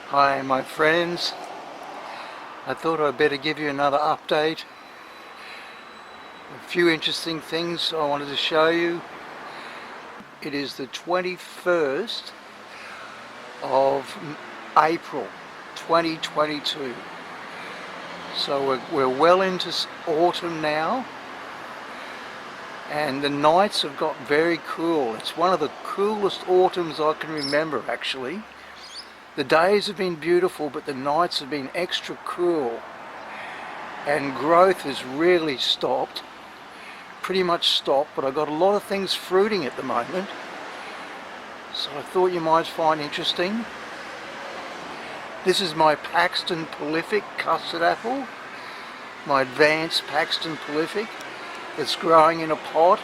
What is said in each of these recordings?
Hi my friends, I thought I'd better give you another update. A few interesting things I wanted to show you. It is the 21st of April 2022. So we're well into autumn now, and the nights have got very cool. It's one of the coolest autumns I can remember actually. The days have been beautiful, but the nights have been extra cool, and growth has really stopped, pretty much stopped, but I've got a lot of things fruiting at the moment, so I thought you might find interesting. This is my Paxton Prolific custard apple, my advanced Paxton Prolific. It's growing in a pot,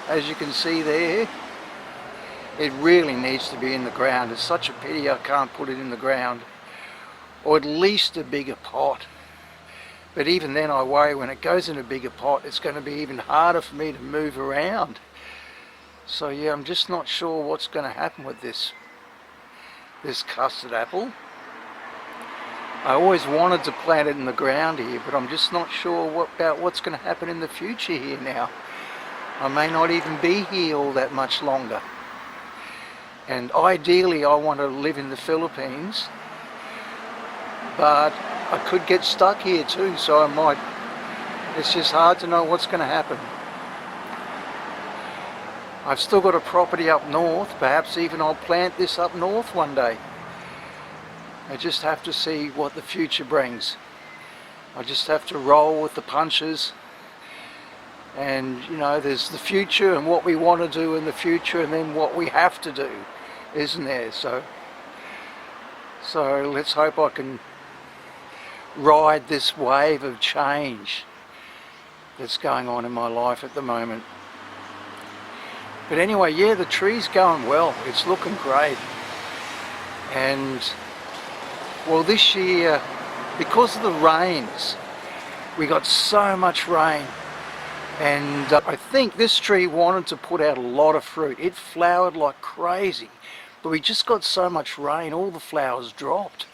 as you can see there. It really needs to be in the ground. It's such a pity I can't put it in the ground, or at least a bigger pot. But even then I worry when it goes in a bigger pot it's going to be even harder for me to move around. So yeah, I'm just not sure what's going to happen with this custard apple. I always wanted to plant it in the ground here, but I'm just not sure about what's going to happen in the future here now. I may not even be here all that much longer. And ideally I want to live in the Philippines, but I could get stuck here too, so I might. It's just hard to know what's going to happen. I've still got a property up north. Perhaps even I'll plant this up north one day. I just have to see what the future brings. I just have to roll with the punches. And you know, there's the future and what we want to do in the future, and then what we have to do, isn't there? So let's hope I can ride this wave of change that's going on in my life at the moment. But anyway, yeah, the tree's going well. It's looking great. And well, this year, because of the rains, we got so much rain. And I think this tree wanted to put out a lot of fruit. It flowered like crazy, but we just got so much rain, all the flowers dropped.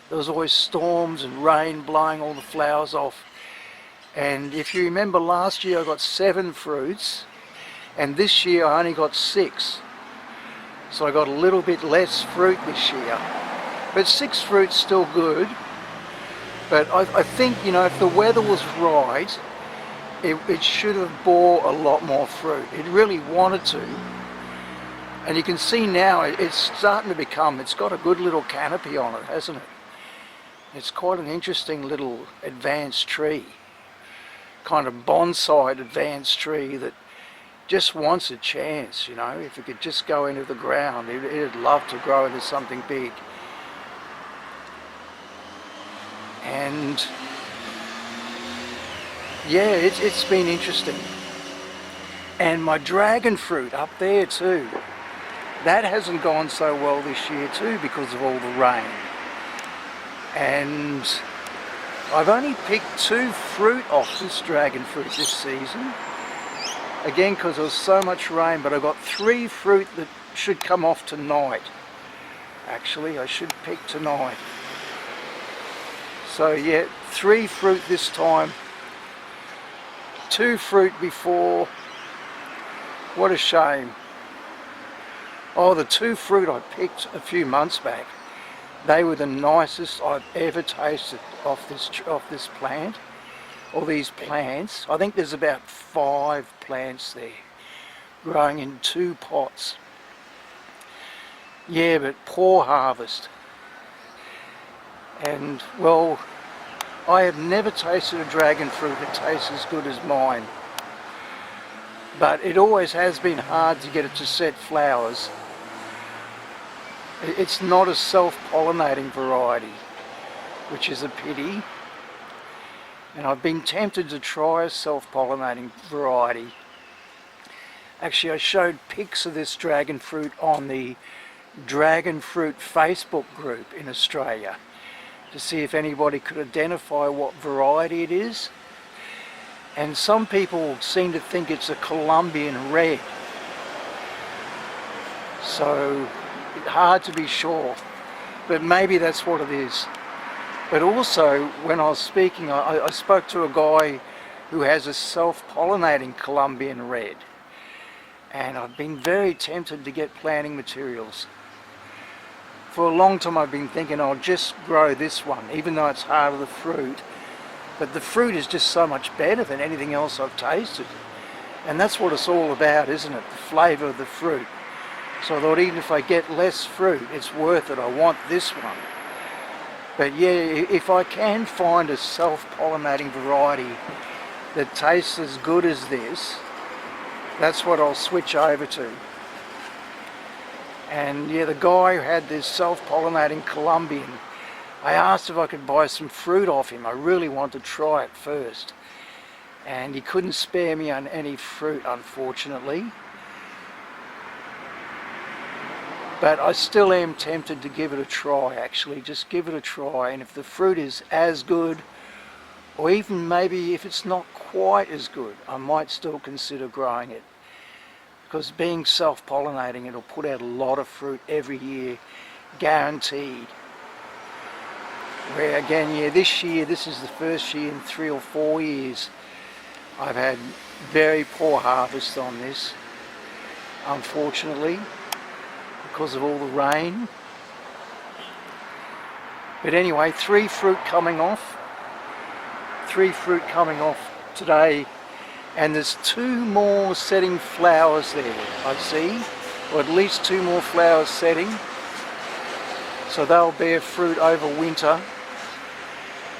There was always storms and rain blowing all the flowers off. And if you remember, last year I got 7 fruits, and this year I only got 6. So I got a little bit less fruit this year. But 6 fruit's still good. But I think, you know, if the weather was right, it should have bore a lot more fruit. It really wanted to. And you can see now it's starting to become, it's got a good little canopy on it, hasn't it? It's quite an interesting little advanced tree. Kind of bonsai advanced tree that just wants a chance, you know. If it could just go into the ground, it'd love to grow into something big. And yeah, it's been interesting. And my dragon fruit up there too, that hasn't gone so well this year too because of all the rain. And I've only picked 2 fruit off this dragon fruit this season. Again, because there was so much rain, but I've got 3 fruit that should come off tonight. Actually, I should pick tonight. So yeah, 3 fruit this time. 2 fruit before. What a shame. Oh, the 2 fruit I picked a few months back, they were the nicest I've ever tasted off this plant, or these plants. I think there's about 5 plants there, growing in 2 pots. Yeah, but poor harvest. And well, I have never tasted a dragon fruit that tastes as good as mine. But it always has been hard to get it to set flowers. It's not a self-pollinating variety, which is a pity. And I've been tempted to try a self-pollinating variety. Actually, I showed pics of this dragon fruit on the Dragon Fruit Facebook group in Australia, to see if anybody could identify what variety it is. And some people seem to think it's a Colombian red. So hard to be sure. but maybe that's what it is. But also, when I was speaking, I spoke to a guy who has a self-pollinating Colombian red, and I've been very tempted to get planting materials. For a long time I've been thinking I'll just grow this one, even though it's harder the fruit, but the fruit is just so much better than anything else I've tasted. And that's what it's all about, isn't it? The flavour of the fruit. So I thought, even if I get less fruit, it's worth it. I want this one. But yeah, if I can find a self-pollinating variety that tastes as good as this, that's what I'll switch over to. And yeah, the guy who had this self-pollinating Colombian, I asked if I could buy some fruit off him. I really wanted to try it first. And he couldn't spare me on any fruit, unfortunately. But I still am tempted to give it a try, actually. Just give it a try, and if the fruit is as good, or even maybe if it's not quite as good, I might still consider growing it. Because being self-pollinating, it'll put out a lot of fruit every year, guaranteed. Where again, yeah, this year, this is the first year in 3 or 4 years I've had very poor harvest on this, unfortunately, because of all the rain. But anyway, 3 fruit coming off. 3 fruit coming off today, and there's 2 more setting flowers there, I see, or at least 2 more flowers setting. So they'll bear fruit over winter.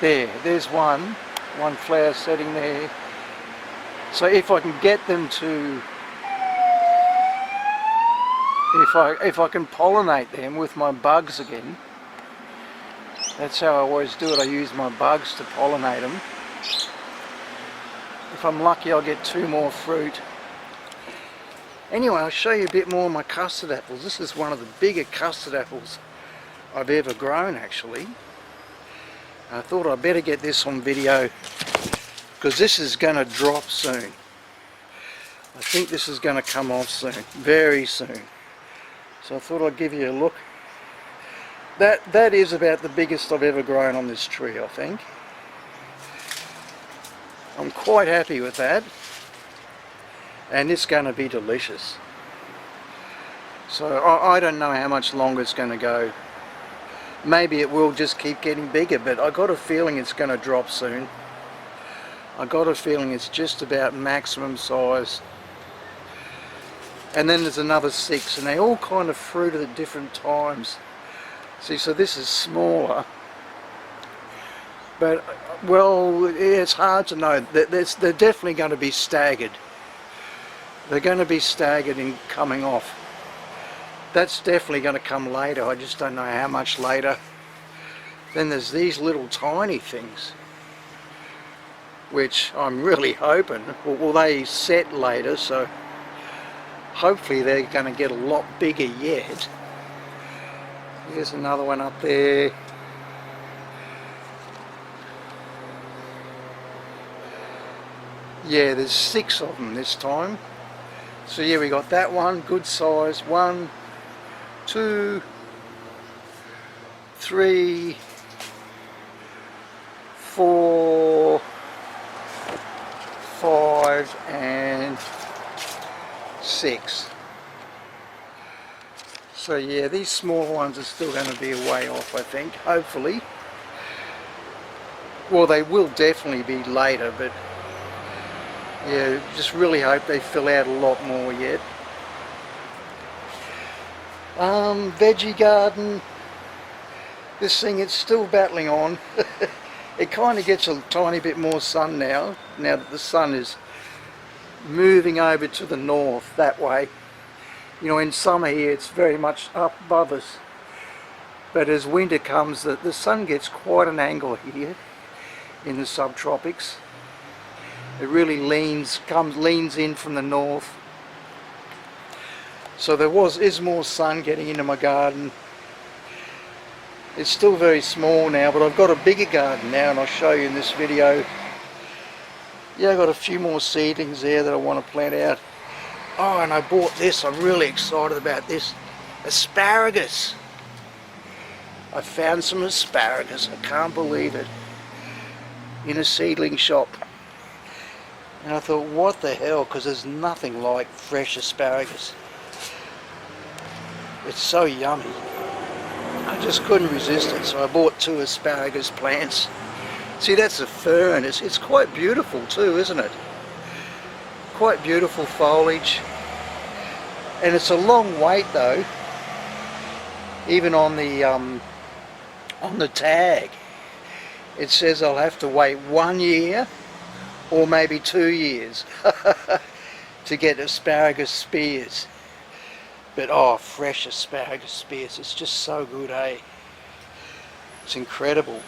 There's one flower setting there. So if I can get them to, if I can pollinate them with my bugs again, that's how I always do it. I use my bugs to pollinate them. If I'm lucky, I'll get 2 more fruit. Anyway, I'll show you a bit more of my custard apples. This is one of the bigger custard apples I've ever grown, actually. I thought I'd better get this on video, because this is going to drop soon. I think this is going to come off soon, very soon. So I thought I'd give you a look. That is about the biggest I've ever grown on this tree, I think. I'm quite happy with that, and it's going to be delicious. So I don't know how much longer it's going to go. Maybe it will just keep getting bigger, but I got a feeling it's going to drop soon. I got a feeling it's just about maximum size. And then there's another 6, and they all kind of fruited at different times. See, so this is smaller. But, well, it's hard to know. They're definitely going to be staggered. They're going to be staggered in coming off. That's definitely going to come later. I just don't know how much later. Then there's these little tiny things, which I'm really hoping, well, they set later, so hopefully they're going to get a lot bigger yet. Here's another one up there. Yeah, there's 6 of them this time. So yeah, we got that one, good size. 1, 2, 3, 4, 5, and 6. So yeah, these small ones are still going to be a way off, I think, hopefully. Well, they will definitely be later, but yeah, just really hope they fill out a lot more yet. Veggie garden, this thing, it's still battling on. It kind of gets a tiny bit more sun now that the sun is moving over to the north that way. You know, in summer here it's very much up above us, but as winter comes, the sun gets quite an angle here in the subtropics. It really leans in from the north. So there is more sun getting into my garden. It's still very small now, but I've got a bigger garden now, and I'll show you in this video. Yeah, I've got a few more seedlings there that I want to plant out. Oh, and I bought this. I'm really excited about this. Asparagus. I found some asparagus, I can't believe it, in a seedling shop. And I thought, what the hell, because there's nothing like fresh asparagus. It's so yummy. I just couldn't resist it, so I bought 2 asparagus plants. See, that's a fern. It's quite beautiful too, isn't it? Quite beautiful foliage. And it's a long wait though. Even on the tag, it says I'll have to wait 1 year or maybe 2 years to get asparagus spears. But oh, fresh asparagus spears, it's just so good, eh? It's incredible.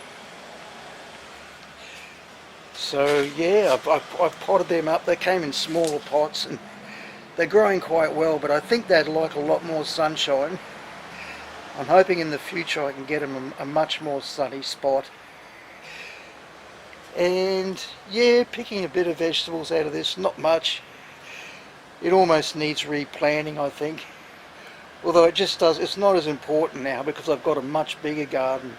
So yeah, I've potted them up. They came in smaller pots and they're growing quite well, but I think they'd like a lot more sunshine. I'm hoping in the future I can get them a much more sunny spot. And yeah, picking a bit of vegetables out of this, not much. It almost needs replanting, I think. Although it just does, it's not as important now because I've got a much bigger garden.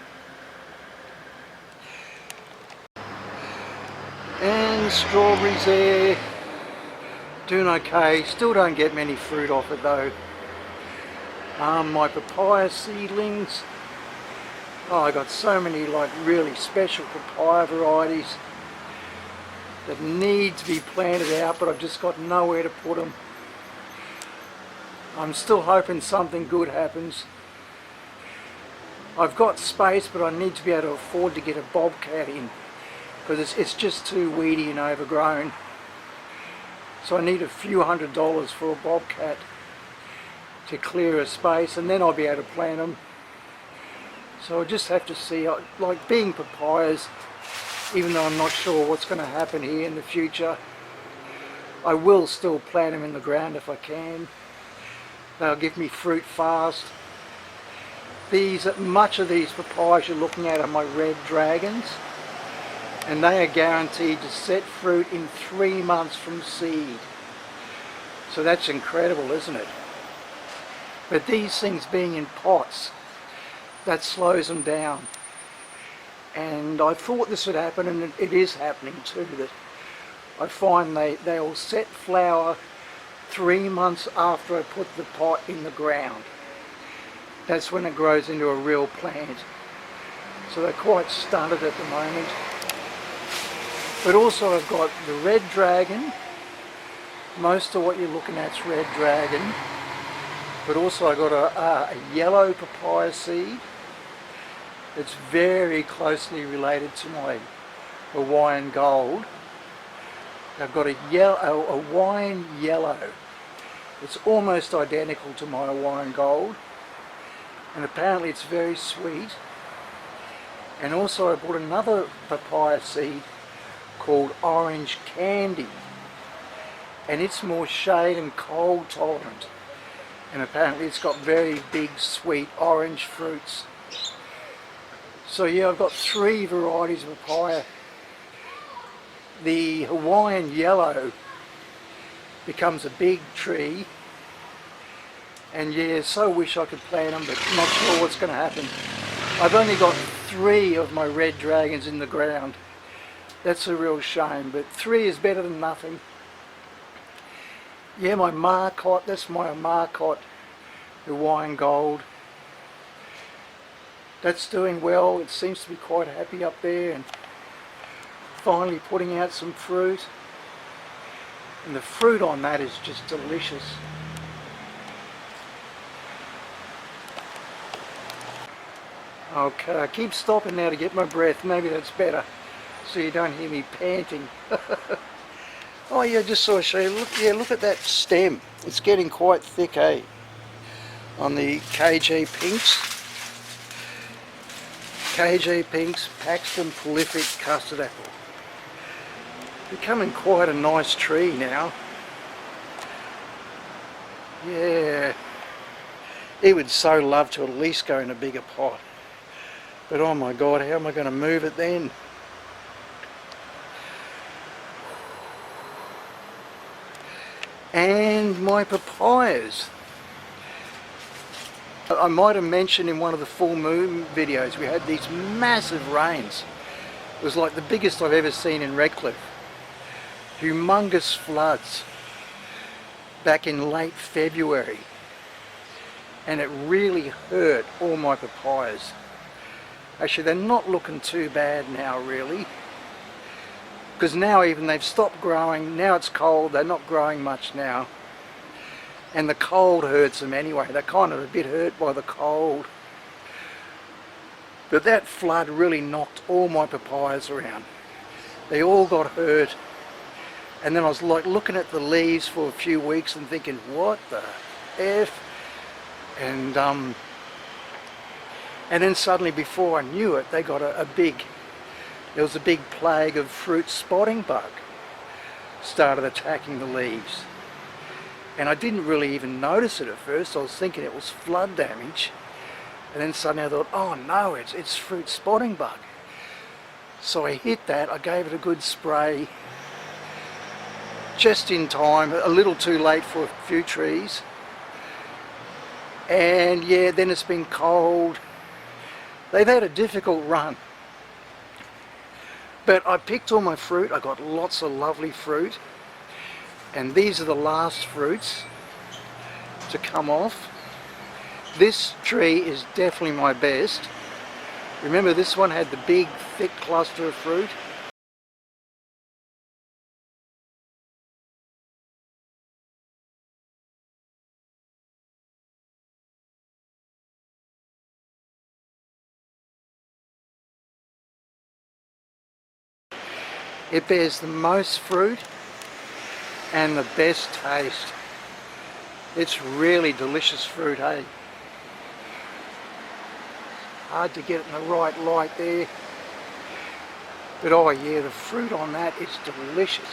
And strawberries there, doing okay. Still don't get many fruit off it though. My papaya seedlings, oh, I got so many like really special papaya varieties that need to be planted out, but I've just got nowhere to put them. I'm still hoping something good happens. I've got space, but I need to be able to afford to get a bobcat in because it's just too weedy and overgrown. So I need a few $100s for a bobcat to clear a space, and then I'll be able to plant them. So I just have to see, like being papayas, even though I'm not sure what's going to happen here in the future, I will still plant them in the ground if I can. They'll give me fruit fast. Much of these papayas you're looking at are my red dragons, and they are guaranteed to set fruit in 3 months from seed. So that's incredible, isn't it? But these things being in pots, that slows them down. And I thought this would happen, and it is happening too, that I find they'll set flower 3 months after I put the pot in the ground. That's when it grows into a real plant. So they're quite stunted at the moment. But also I've got the red dragon. Most of what you're looking at is red dragon. But also I got a yellow papaya seed. It's very closely related to my Hawaiian gold. I've got a wine yellow. It's almost identical to my Hawaiian gold, and apparently it's very sweet. And also I bought another papaya seed called orange candy, and it's more shade and cold tolerant, and apparently it's got very big sweet orange fruits. So yeah, I've got 3 varieties of papaya. The Hawaiian yellow becomes a big tree, and yeah, so wish I could plant them, but not sure what's going to happen. I've only got 3 of my red dragons in the ground. That's a real shame, but 3 is better than nothing. Yeah, my marcotte, that's my marcotte Hawaiian gold. That's doing well. It seems to be quite happy up there and finally putting out some fruit. And the fruit on that is just delicious. Okay, I keep stopping now to get my breath. Maybe that's better, so you don't hear me panting. Oh yeah, just so I show you. Look, yeah, look at that stem. It's getting quite thick, eh? On the KJ Pinks. KJ Pinks, Paxton Prolific Custard Apple. Becoming quite a nice tree now. Yeah. He would so love to at least go in a bigger pot. But oh my God, how am I going to move it then? And my papayas. I might have mentioned in one of the full moon videos we had these massive rains. It was like the biggest I've ever seen in Redcliffe. Humongous floods back in late February, and it really hurt all my papayas. Actually, they're not looking too bad now really, because now even they've stopped growing. Now it's cold, they're not growing much now, and the cold hurts them anyway. They're kind of a bit hurt by the cold. But that flood really knocked all my papayas around. They all got hurt. And then I was like looking at the leaves for a few weeks and thinking, what the F? And then suddenly, before I knew it, they got there was a big plague of fruit spotting bug started attacking the leaves. And I didn't really even notice it at first. I was thinking it was flood damage. And then suddenly I thought, oh no, it's fruit spotting bug. So I hit that, I gave it a good spray. Just in time, a little too late for a few trees. And yeah, then it's been cold. They've had a difficult run. But I picked all my fruit. I got lots of lovely fruit. And these are the last fruits to come off. This tree is definitely my best. Remember, this one had the big, thick cluster of fruit. It bears the most fruit and the best taste. It's really delicious fruit, hey? Hard to get it in the right light there. But oh yeah, the fruit on that is delicious.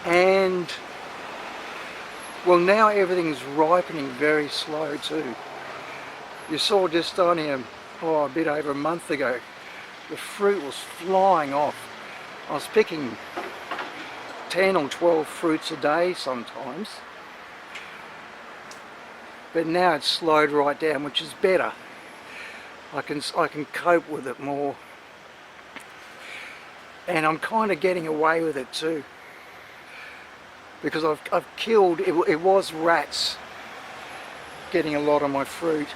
And well, now everything's ripening very slow too. You saw just only a bit over a month ago, the fruit was flying off. I was picking 10 or 12 fruits a day sometimes. But now it's slowed right down, which is better. I can cope with it more. And I'm kind of getting away with it too. Because I've killed, it was rats getting a lot of my fruit.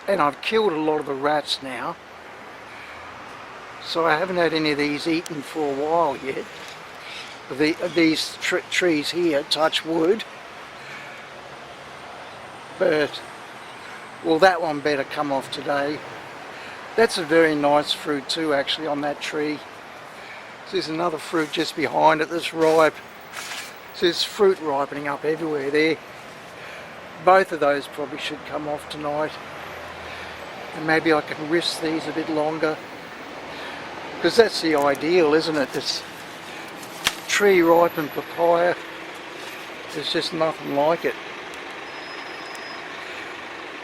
And I've killed a lot of the rats now. So I haven't had any of these eaten for a while yet. These trees here, touch wood. But, well, that one better come off today. That's a very nice fruit too, actually, on that tree. So there's another fruit just behind it that's ripe. So there's fruit ripening up everywhere there. Both of those probably should come off tonight. And maybe I can risk these a bit longer. Because that's the ideal, isn't it? This tree ripened papaya. There's just nothing like it.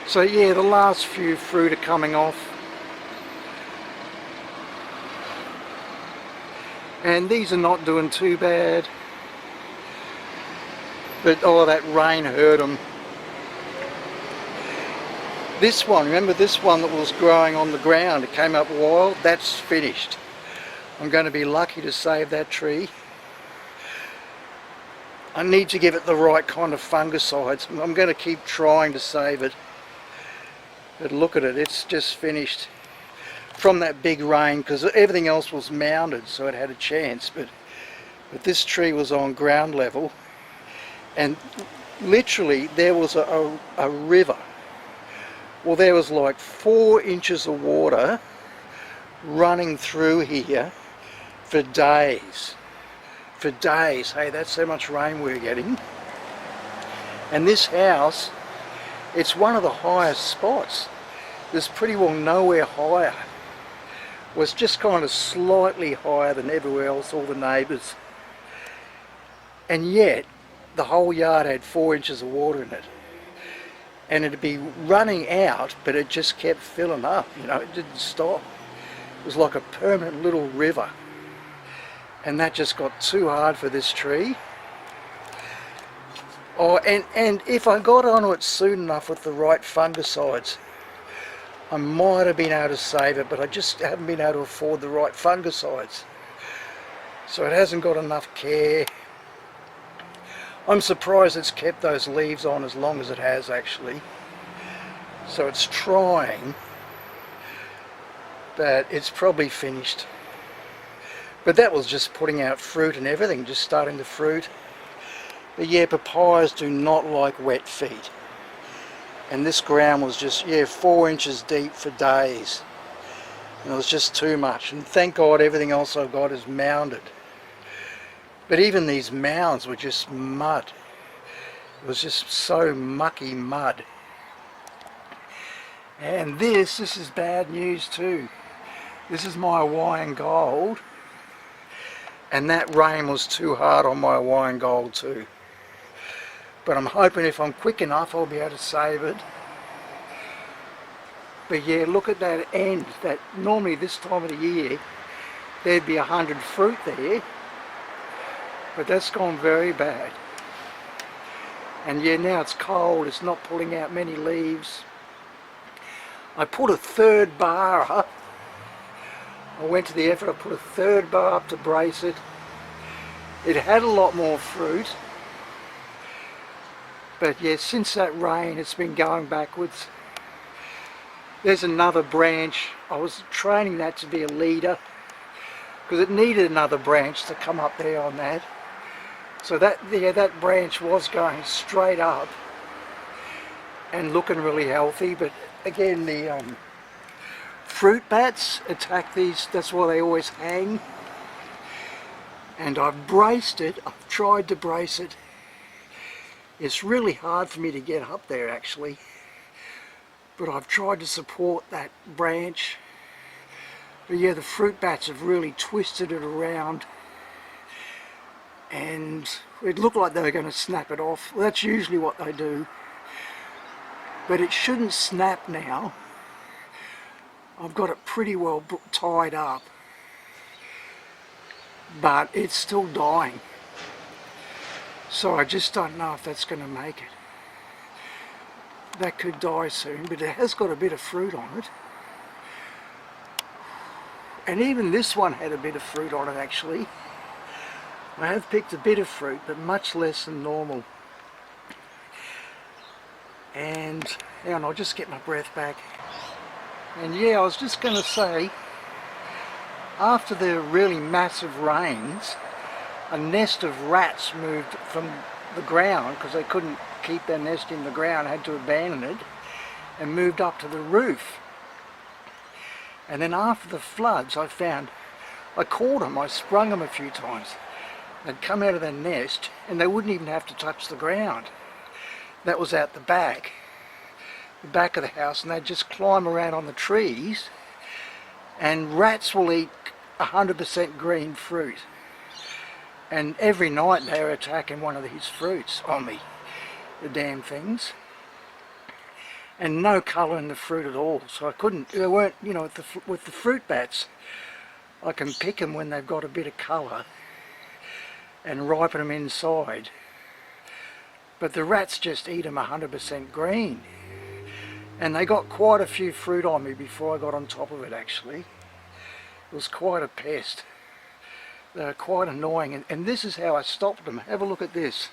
So yeah, the last few fruit are coming off. And these are not doing too bad. But oh, that rain hurt them. This one, remember this one that was growing on the ground, it came up wild, that's finished. I'm going to be lucky to save that tree. I need to give it the right kind of fungicides. I'm going to keep trying to save it. But look at it, it's just finished from that big rain, because everything else was mounded, so it had a chance. But this tree was on ground level, and literally there was a river. Well, there was like 4 inches of water running through here for days. For days. Hey, that's how much rain we're getting. And this house, it's one of the highest spots. There's pretty well nowhere higher. It was just kind of slightly higher than everywhere else, all the neighbours. And yet, the whole yard had 4 inches of water in it. And it'd be running out, but it just kept filling up, you know, it didn't stop. It was like a permanent little river. And that just got too hard for this tree. Oh, and if I got onto it soon enough with the right fungicides, I might have been able to save it, but I just haven't been able to afford the right fungicides. So it hasn't got enough care. I'm surprised it's kept those leaves on as long as it has actually. So it's trying, but it's probably finished. But that was just putting out fruit and everything, just starting the fruit. But yeah, papayas do not like wet feet. And this ground was just, yeah, 4 inches deep for days. And it was just too much. And thank God everything else I've got is mounded. But even these mounds were just mud. It was just so mucky mud. And this is bad news too. This is my Hawaiian gold. And that rain was too hard on my Hawaiian gold too. But I'm hoping if I'm quick enough I'll be able to save it. But yeah, look at that end. That normally this time of the year there'd be 100 fruit there. But that's gone very bad. And yeah, now it's cold, it's not pulling out many leaves. I put a third bar up. I went to the effort, I put a third bar up to brace it. It had a lot more fruit. But yeah, since that rain it's been going backwards. There's another branch. I was training that to be a leader because it needed another branch to come up there on that. So that, yeah, that branch was going straight up and looking really healthy, but again the fruit bats attack these, that's why they always hang. And I've braced it, I've tried to brace it. It's really hard for me to get up there actually, but I've tried to support that branch. But yeah, the fruit bats have really twisted it around and it looked like they were going to snap it off. Well, that's usually what they do, but it shouldn't snap now. I've got it pretty well tied up, but it's still dying. So I just don't know if that's going to make it. That could die soon, but it has got a bit of fruit on it. And even this one had a bit of fruit on it actually. I have picked a bit of fruit, but much less than normal. And I'll just get my breath back. And yeah, I was just going to say, after the really massive rains, a nest of rats moved from the ground because they couldn't keep their nest in the ground, had to abandon it, and moved up to the roof. And then after the floods I caught them, I sprung them a few times. They'd come out of their nest and they wouldn't even have to touch the ground. That was out the back of the house, and they'd just climb around on the trees, and rats will eat 100% green fruit. And every night they were attacking one of these fruits on me, the damn things. And no colour in the fruit at all, so I couldn't, they weren't, you know, with the fruit bats, I can pick them when they've got a bit of colour and ripen them inside. But the rats just eat them 100% green. And they got quite a few fruit on me before I got on top of it actually. It was quite a pest. They were quite annoying, and this is how I stopped them. Have a look at this.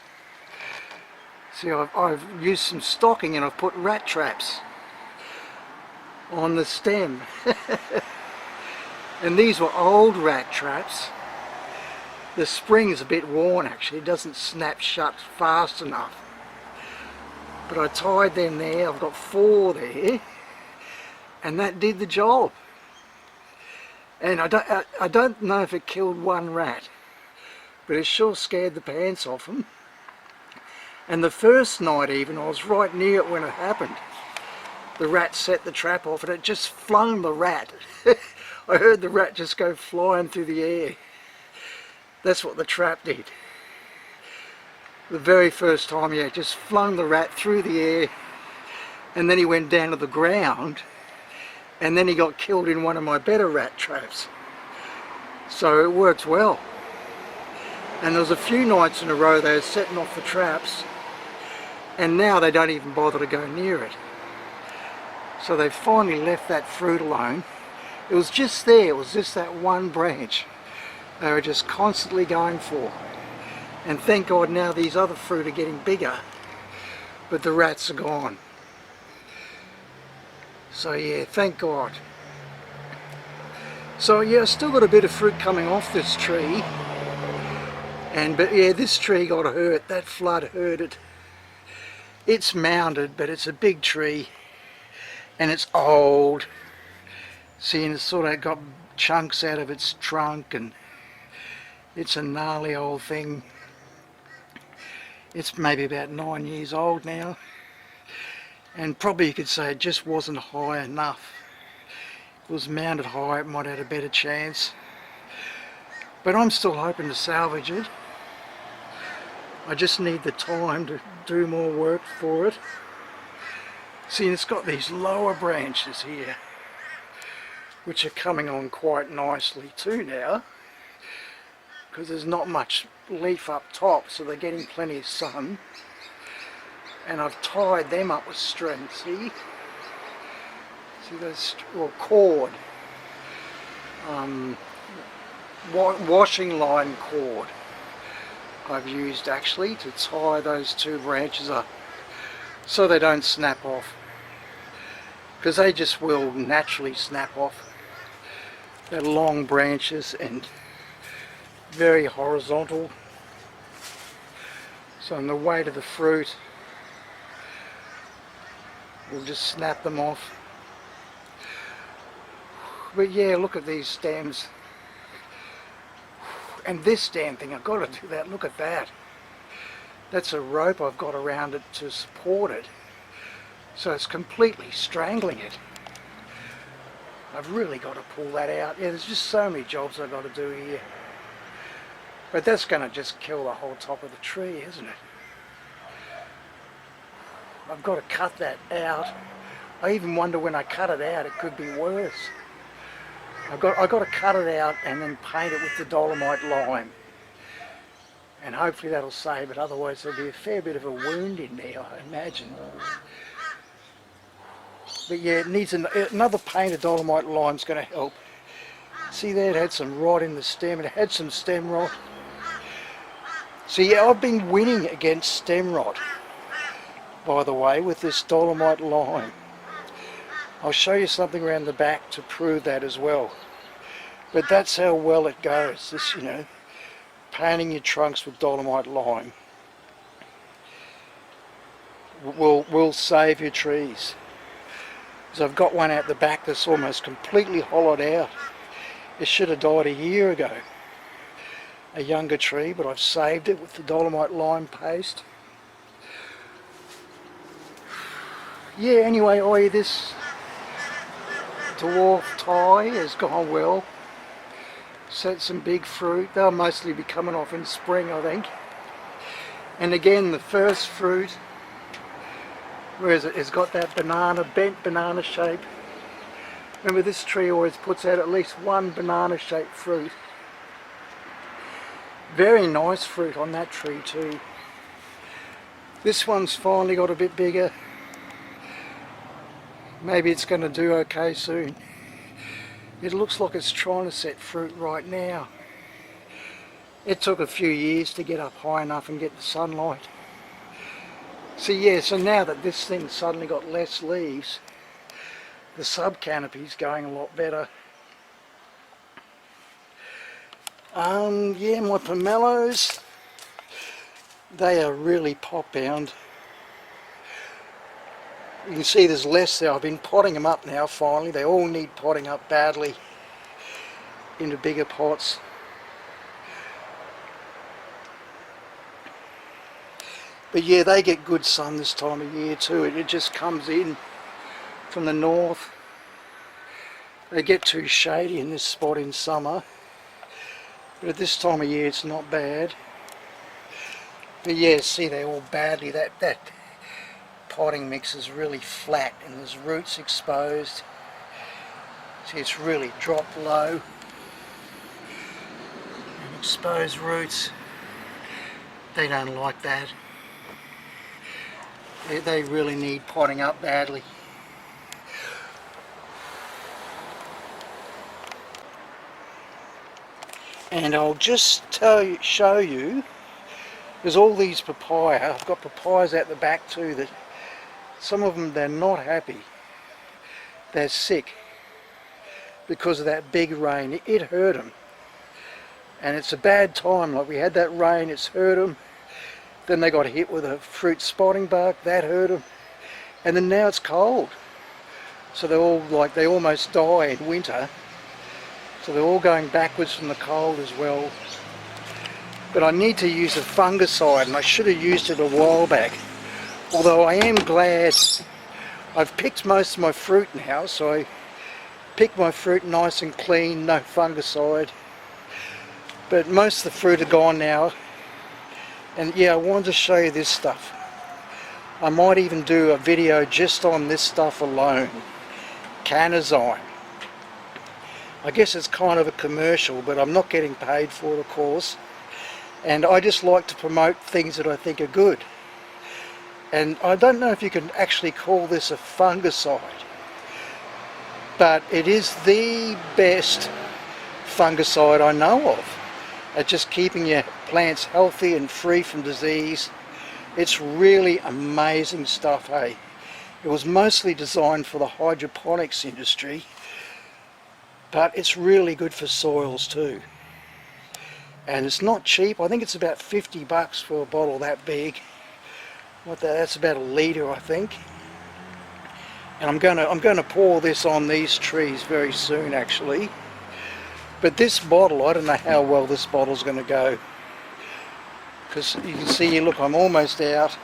See, I've used some stocking and I've put rat traps on the stem. And these were old rat traps. The spring is a bit worn actually, it doesn't snap shut fast enough. But I tied them there, I've got 4 there, and that did the job. And I don't know if it killed one rat, but it sure scared the pants off them. And the first night even, I was right near it when it happened. The rat set the trap off and it just flung the rat. I heard the rat just go flying through the air. That's what the trap did. The very first time, yeah, just flung the rat through the air, and then he went down to the ground, and then he got killed in one of my better rat traps. So it worked well. And there was a few nights in a row they were setting off the traps, and now they don't even bother to go near it. So they finally left that fruit alone. It was just there, it was just that one branch they were just constantly going for. And thank God now these other fruit are getting bigger, but the rats are gone. So yeah, thank God. So yeah, I still got a bit of fruit coming off this tree. But yeah, this tree got hurt, that flood hurt it. It's mounded, but it's a big tree and it's old. See, and it's sort of got chunks out of its trunk, and it's a gnarly old thing. It's maybe about 9 years old now, and probably you could say it just wasn't high enough. If it was mounted high, it might have had a better chance. But I'm still hoping to salvage it. I just need the time to do more work for it. See, and it's got these lower branches here, which are coming on quite nicely too now, because there's not much leaf up top, so they're getting plenty of sun. And I've tied them up with string, see those, or cord, washing line cord I've used actually to tie those two branches up so they don't snap off, because they just will naturally snap off. They're long branches and very horizontal, so in the weight of the fruit will just snap them off. But yeah, look at these stems. And this damn thing, I've got to do that, look at that. That's a rope I've got around it to support it. So it's completely strangling it. I've really got to pull that out. Yeah, there's just so many jobs I've got to do here. But that's going to just kill the whole top of the tree, isn't it? I've got to cut that out. I even wonder when I cut it out, it could be worse. I've got to cut it out and then paint it with the dolomite lime, and hopefully that'll save it. Otherwise there'll be a fair bit of a wound in there, I imagine. But yeah, it needs another paint of dolomite lime's going to help. See there, it had some rot in the stem, it had some stem rot. So yeah, I've been winning against stem rot, by the way, with this dolomite lime. I'll show you something around the back to prove that as well. But that's how well it goes, this, you know, painting your trunks with dolomite lime will save your trees. Because I've got one out the back that's almost completely hollowed out. It should have died a year ago. A younger tree, but I've saved it with the dolomite lime paste. Yeah, anyway, this dwarf Thai has gone well. Set some big fruit. They'll mostly be coming off in spring, I think. And again, the first fruit, where is it? It's got that bent banana shape. Remember, this tree always puts out at least one banana shaped fruit. Very nice fruit on that tree too. This one's finally got a bit bigger. Maybe it's going to do okay soon. It looks like it's trying to set fruit right now. It took a few years to get up high enough and get the sunlight. So yeah, so now that this thing's suddenly got less leaves, the sub-canopy's going a lot better. Yeah, my pomelos, they are really pot bound. You can see there's less there. I've been potting them up now finally. They all need potting up badly into bigger pots. But yeah, they get good sun this time of year too. It just comes in from the north. They get too shady in this spot in summer, but at this time of year it's not bad. But yeah, see, they're all badly, that potting mix is really flat and there's roots exposed. See, it's really dropped low and exposed roots. They don't like that. They really need potting up badly. And I'll just show you, there's all these papaya. I've got papayas out the back too, that some of them, they're not happy. They're sick because of that big rain. It hurt them. And it's a bad time. Like, we had that rain, it's hurt them. Then they got hit with a fruit spotting bug, that hurt them. And then now it's cold. So they're all like, they almost die in winter. So they're all going backwards from the cold as well. But I need to use a fungicide, and I should have used it a while back. Although I am glad I've picked most of my fruit now, so I picked my fruit nice and clean, no fungicide. But most of the fruit are gone now. And yeah, I wanted to show you this stuff. I might even do a video just on this stuff alone. Cannazyme. I guess it's kind of a commercial, but I'm not getting paid for it, of course. And I just like to promote things that I think are good. And I don't know if you can actually call this a fungicide, but it is the best fungicide I know of at just keeping your plants healthy and free from disease. It's really amazing stuff, hey. It was mostly designed for the hydroponics industry, but it's really good for soils too. And it's not cheap. I think it's about 50 bucks for a bottle that big. That's about a litre, I think. And I'm gonna pour this on these trees very soon, actually. But this bottle, I don't know how well this bottle's gonna go, because you can see, look, I'm almost out.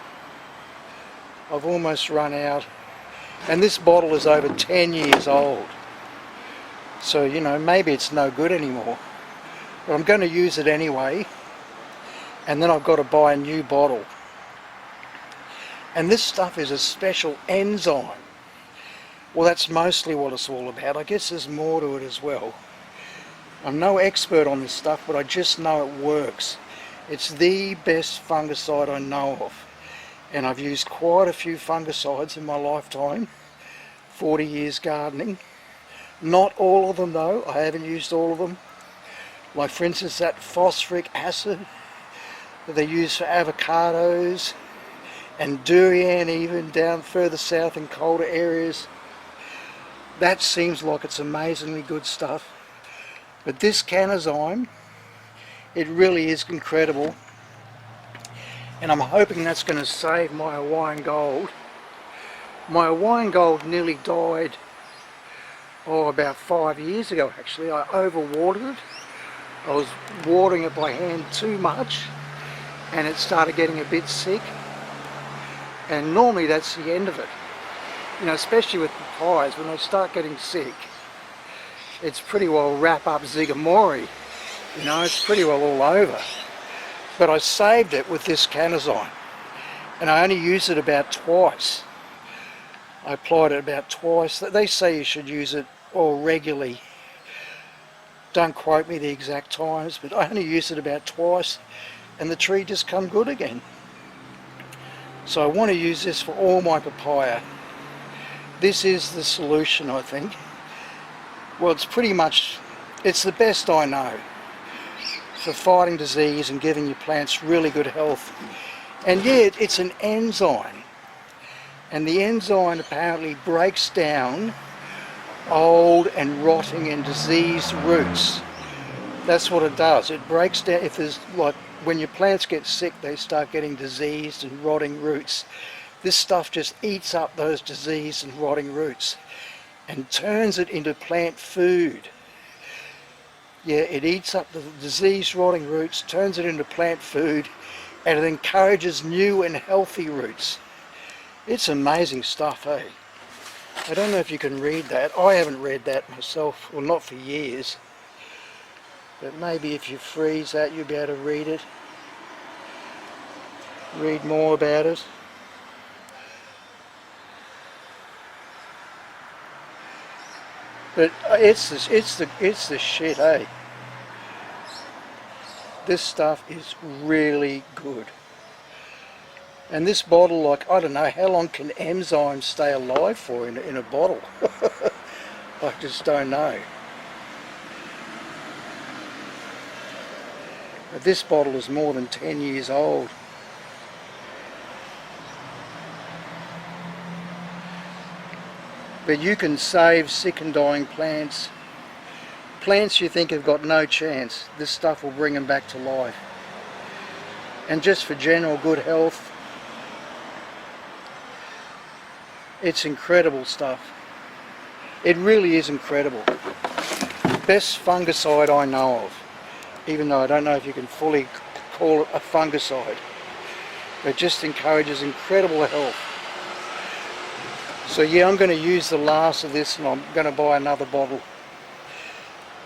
I've almost run out. And this bottle is over 10 years old. So, you know, maybe it's no good anymore. But I'm going to use it anyway. And then I've got to buy a new bottle. And this stuff is a special enzyme. Well, that's mostly what it's all about. I guess there's more to it as well. I'm no expert on this stuff, but I just know it works. It's the best fungicide I know of. And I've used quite a few fungicides in my lifetime. 40 years gardening. Not all of them though, I haven't used all of them. Like for instance that phosphoric acid that they use for avocados and durian, even down further south in colder areas. That seems like it's amazingly good stuff. But this Cannazyme, it really is incredible. And I'm hoping that's going to save my Hawaiian gold. My Hawaiian gold nearly died about 5 years ago actually. I overwatered it. I was watering it by hand too much and it started getting a bit sick. And normally that's the end of it. You know, especially with papayas, when they start getting sick, it's pretty well wrap up zigamori. You know, it's pretty well all over. But I saved it with this Cannazyme. And I only used it about twice. I applied it about twice. They say you should use it all regularly. Don't quote me the exact times, but I only used it about twice and the tree just come good again. So I want to use this for all my papaya. This is the solution, I think. Well, it's pretty much, it's the best I know for fighting disease and giving your plants really good health. And yet it's an enzyme. And the enzyme apparently breaks down old and rotting and diseased roots. That's what it does. It breaks down, if there's like, when your plants get sick, they start getting diseased and rotting roots. This stuff just eats up those diseased and rotting roots and turns it into plant food. Yeah, it eats up the diseased rotting roots, turns it into plant food, and it encourages new and healthy roots. It's amazing stuff, eh? I don't know if you can read that. I haven't read that myself, well, not for years. But maybe if you freeze that, you'll be able to read it. Read more about it. But it's the shit, eh? This stuff is really good. And this bottle, like, I don't know, how long can enzymes stay alive for in a bottle? I just don't know. But this bottle is more than 10 years old. But you can save sick and dying plants. Plants you think have got no chance, this stuff will bring them back to life. And just for general good health, it's incredible stuff. It really is incredible. Best fungicide I know of, even though I don't know if you can fully call it a fungicide. It just encourages incredible health. So yeah, I'm going to use the last of this and I'm going to buy another bottle.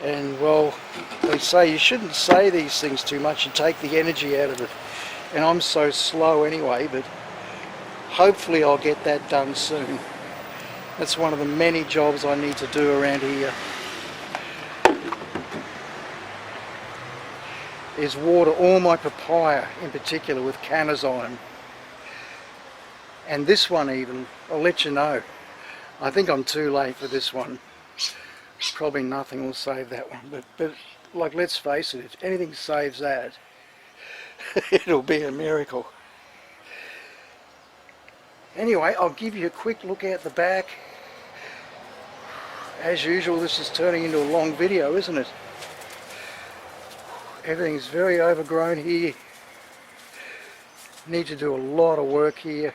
And well, they say you shouldn't say these things too much and take the energy out of it. And I'm so slow anyway, but hopefully I'll get that done soon. That's one of the many jobs I need to do around here. Is water all my papaya, in particular with Cannazyme. And this one even, I'll let you know. I think I'm too late for this one. Probably nothing will save that one, but like, let's face it, if anything saves that, it'll be a miracle. Anyway, I'll give you a quick look at the back. As usual, this is turning into a long video, isn't it? Everything's very overgrown here. Need to do a lot of work here.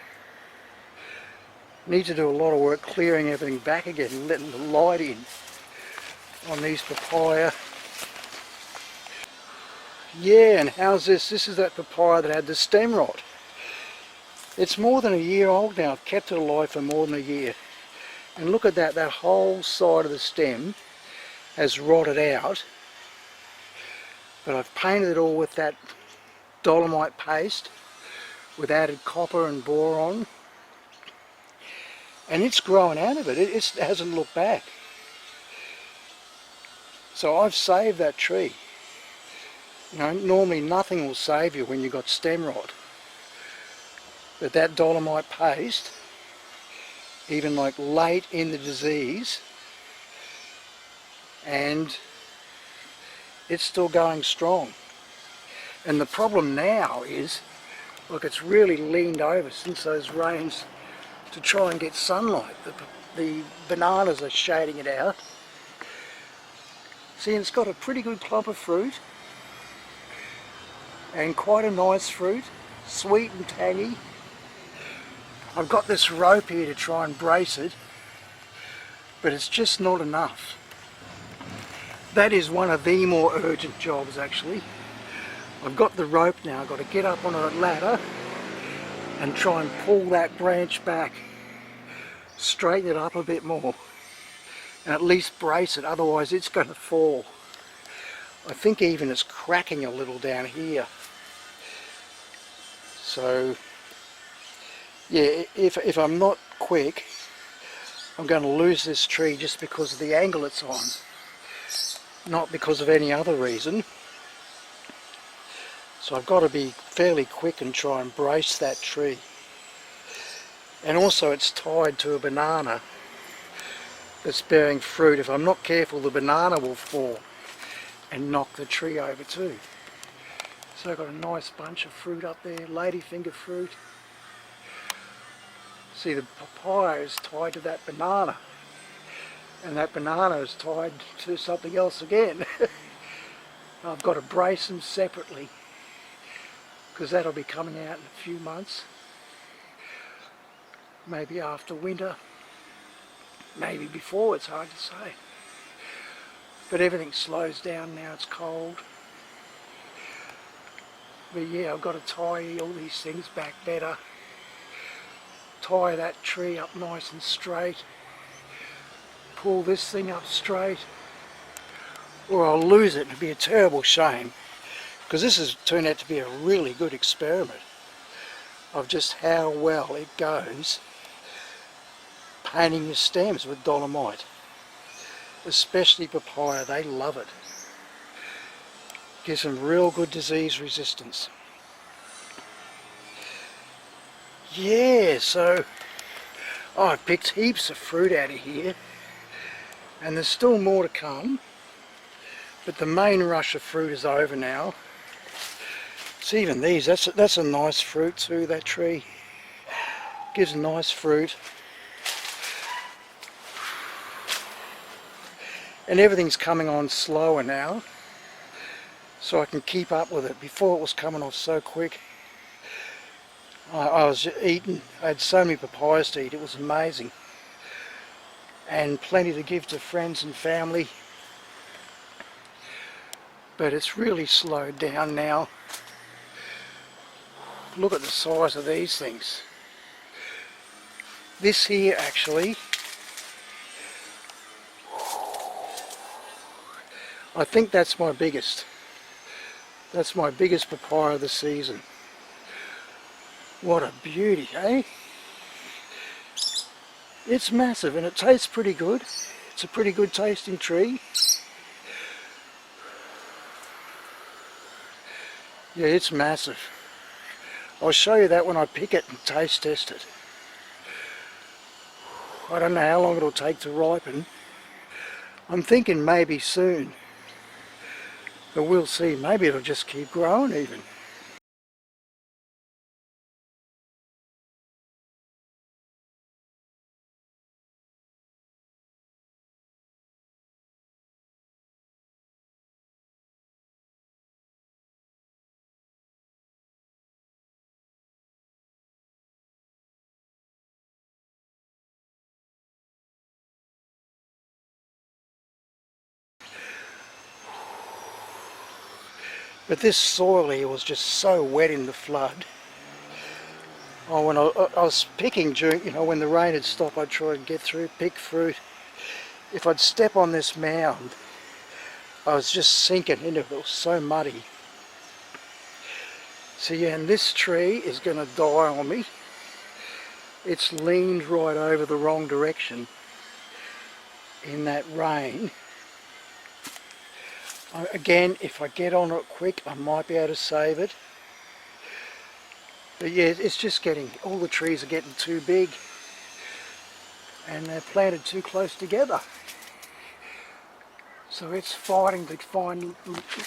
Need to do a lot of work clearing everything back again and letting the light in on these papaya. Yeah, and how's this? This is that papaya that had the stem rot. It's more than a year old now. I've kept it alive for more than a year. And look at that, that whole side of the stem has rotted out. But I've painted it all with that dolomite paste with added copper and boron. And it's growing out of it. It hasn't looked back. So I've saved that tree. You know, normally nothing will save you when you've got stem rot. But that dolomite paste, even like late in the disease, and it's still going strong. And the problem now is, look, it's really leaned over since those rains to try and get sunlight. The bananas are shading it out. See, it's got a pretty good clump of fruit, and quite a nice fruit, sweet and tangy. I've got this rope here to try and brace it, but it's just not enough. That is one of the more urgent jobs actually. I've got the rope now, I've got to get up on a ladder and try and pull that branch back, straighten it up a bit more, and at least brace it, otherwise it's going to fall. I think even it's cracking a little down here. So yeah, if I'm not quick, I'm going to lose this tree just because of the angle it's on, not because of any other reason. So I've got to be fairly quick and try and brace that tree. And also it's tied to a banana that's bearing fruit. If I'm not careful, the banana will fall and knock the tree over too. So I've got a nice bunch of fruit up there, ladyfinger fruit. See, the papaya is tied to that banana, and that banana is tied to something else again. I've got to brace them separately because that'll be coming out in a few months, maybe after winter, maybe before, it's hard to say. But everything slows down now, it's cold. But yeah, I've got to tie all these things back better. Tie that tree up nice and straight. Pull this thing up straight. Or I'll lose it. It'd be a terrible shame. Because this has turned out to be a really good experiment of just how well it goes painting your stems with dolomite. Especially papaya, they love it. Gives them real good disease resistance. Yeah, so I've picked heaps of fruit out of here, and there's still more to come, but the main rush of fruit is over now. See, even these, that's a nice fruit too, that tree. Gives nice fruit. And everything's coming on slower now, so I can keep up with it. Before it was coming off so quick. I was eating, I had so many papayas to eat, it was amazing. And plenty to give to friends and family. But it's really slowed down now. Look at the size of these things. This here actually, I think that's my biggest. That's my biggest papaya of the season. What a beauty, eh? It's massive and it tastes pretty good. It's a pretty good tasting tree. Yeah, it's massive. I'll show you that when I pick it and taste test it. I don't know how long it'll take to ripen. I'm thinking maybe soon. But we'll see. Maybe it'll just keep growing even. But this soil here was just so wet in the flood. Oh, when I was picking during, when the rain had stopped, I'd try and get through, pick fruit. If I'd step on this mound, I was just sinking into it. It was so muddy. So yeah, and this tree is going to die on me. It's leaned right over the wrong direction in that rain. Again, if I get on it quick, I might be able to save it. But yeah, it's just getting, all the trees are getting too big and they're planted too close together. So it's fighting to find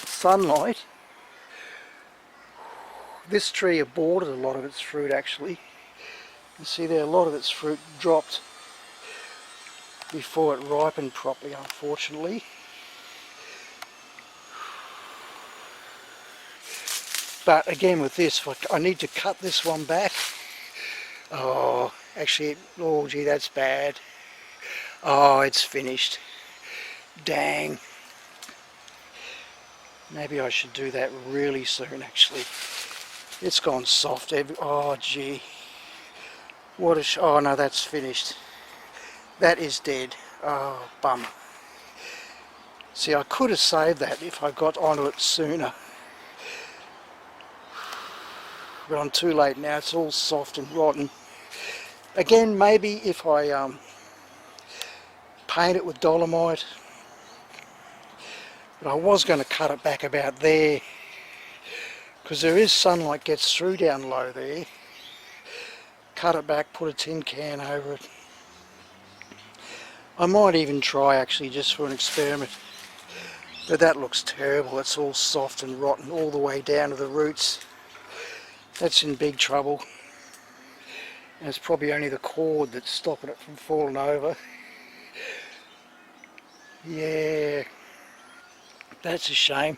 sunlight. This tree aborted a lot of its fruit actually. You can see there a lot of its fruit dropped before it ripened properly, unfortunately. But again with this, I need to cut this one back. Oh, actually, oh gee, that's bad. Oh, it's finished. Dang. Maybe I should do that really soon actually. It's gone soft. Oh gee. What a oh no, that's finished. That is dead. Oh, bummer. See, I could have saved that if I got onto it sooner. But I'm too late now, it's all soft and rotten. Again, maybe if I paint it with dolomite. But I was going to cut it back about there, because there is sunlight gets through down low there. Cut it back, put a tin can over it. I might even try actually just for an experiment. But that looks terrible, it's all soft and rotten all the way down to the roots. That's in big trouble. And it's probably only the cord that's stopping it from falling over. Yeah, that's a shame.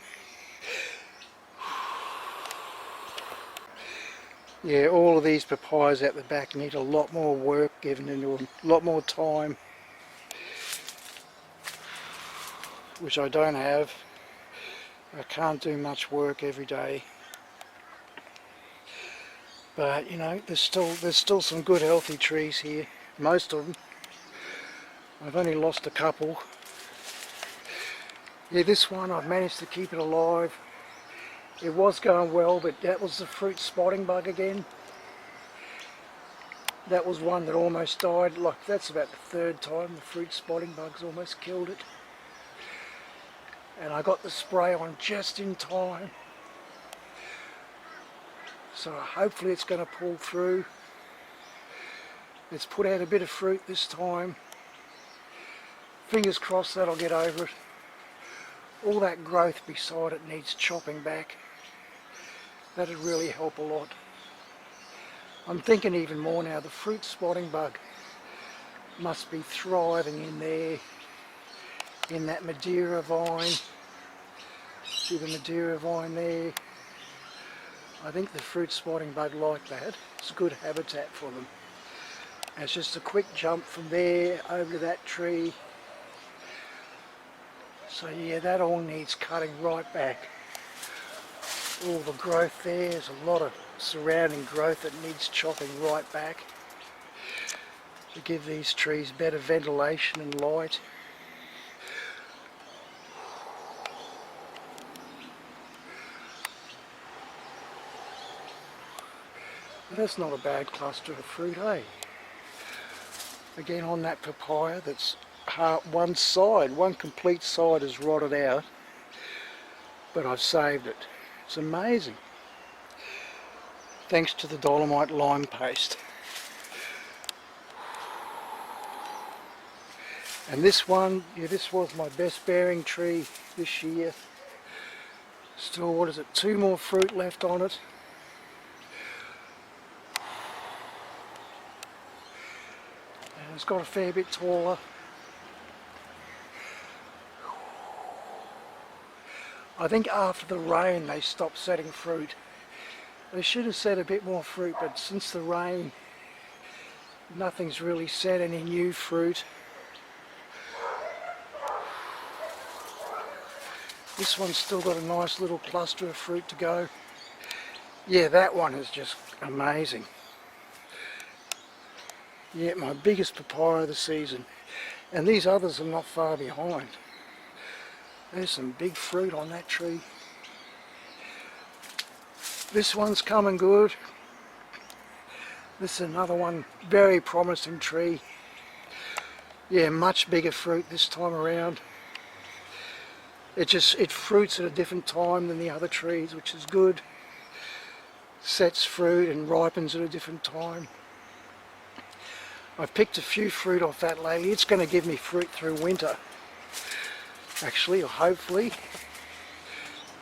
Yeah, all of these papayas out the back need a lot more work given into them, a lot more time, which I don't have. I can't do much work every day. But you know, there's still some good healthy trees here. Most of them. I've only lost a couple. Yeah, this one I've managed to keep it alive. It was going well, but that was the fruit spotting bug again. That was one that almost died. Like, that's about the third time the fruit spotting bugs almost killed it. And I got the spray on just in time. So hopefully it's going to pull through. It's put out a bit of fruit this time. Fingers crossed that'll get over it. All that growth beside it needs chopping back. That'd really help a lot. I'm thinking even more now, the fruit spotting bug must be thriving in there, in that Madeira vine. See the Madeira vine there? I think the fruit spotting bug like that. It's a good habitat for them. And it's just a quick jump from there over to that tree. So yeah, that all needs cutting right back. All the growth there, there's a lot of surrounding growth that needs chopping right back to give these trees better ventilation and light. But that's not a bad cluster of fruit, eh? Again, on that papaya, that's one side, one complete side is rotted out, but I've saved it. It's amazing. Thanks to the dolomite lime paste. And this one, yeah, this was my best bearing tree this year. Still, what is it, 2 more fruit left on it. And it's got a fair bit taller. I think after the rain they stopped setting fruit. They should have set a bit more fruit, but since the rain, nothing's really set any new fruit. This one's still got a nice little cluster of fruit to go. Yeah, that one is just amazing. Yeah, my biggest papaya of the season. And these others are not far behind. There's some big fruit on that tree. This one's coming good. This is another one, very promising tree. Yeah, much bigger fruit this time around. It fruits at a different time than the other trees, which is good. Sets fruit and ripens at a different time. I've picked a few fruit off that lately. It's going to give me fruit through winter. Actually, or hopefully.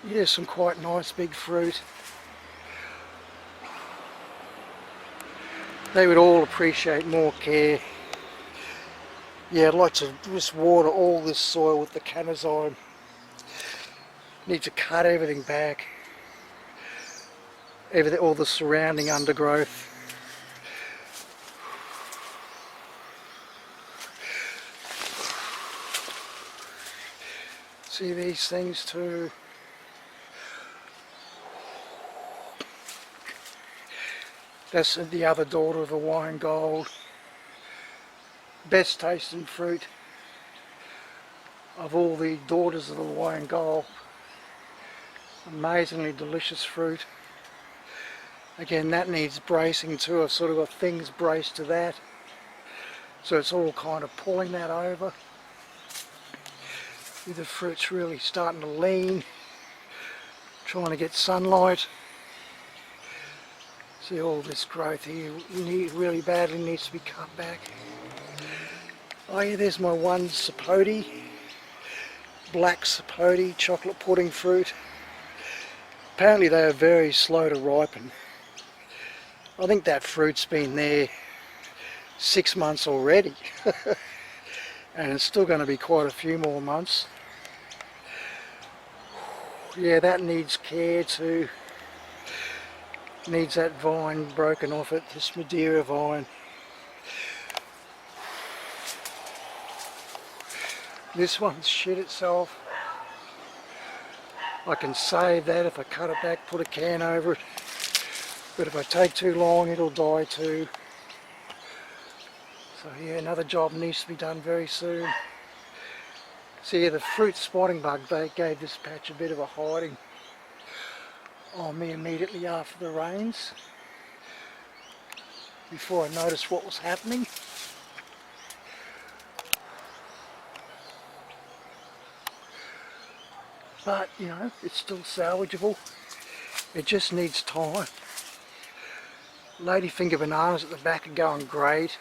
Yeah, some quite nice big fruit. They would all appreciate more care. Yeah, I'd like to just water all this soil with the Cannazyme. Need to cut everything back. All the surrounding undergrowth. See these things too. That's the other daughter of the wine gold. Best tasting fruit of all the daughters of the wine gold. Amazingly delicious fruit. Again, that needs bracing too. I've sort of got things braced to that. So it's all kind of pulling that over. The fruit's really starting to lean, trying to get sunlight. See all this growth here really badly needs to be cut back. Oh yeah, there's my one sapote, black sapote, chocolate pudding fruit. Apparently they are very slow to ripen. I think that fruit's been there 6 months already. And it's still going to be quite a few more months. Yeah, that needs care too. Needs that vine broken off it, this Madeira vine. This one's shit itself. I can save that if I cut it back, put a can over it. But if I take too long, it'll die too. So yeah, another job needs to be done very soon. So yeah, the fruit spotting bug, they gave this patch a bit of a hiding on me immediately after the rains, before I noticed what was happening. But, you know, it's still salvageable. It just needs time. Ladyfinger bananas at the back are going great.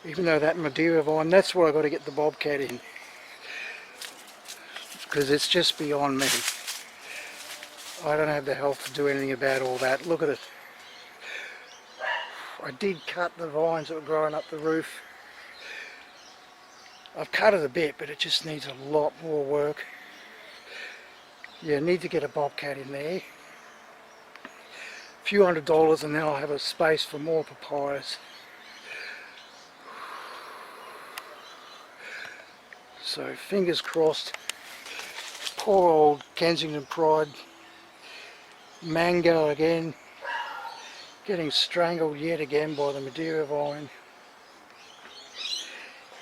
Even though that Madeira vine, that's where I've got to get the bobcat in, because it's just beyond me. I don't have the health to do anything about all that. Look at it. I did cut the vines that were growing up the roof. I've cut it a bit, but it just needs a lot more work. Yeah, I need to get a bobcat in there. A few $100 and then I'll have a space for more papayas. So fingers crossed. Poor old Kensington Pride mango again, getting strangled yet again by the Madeira vine.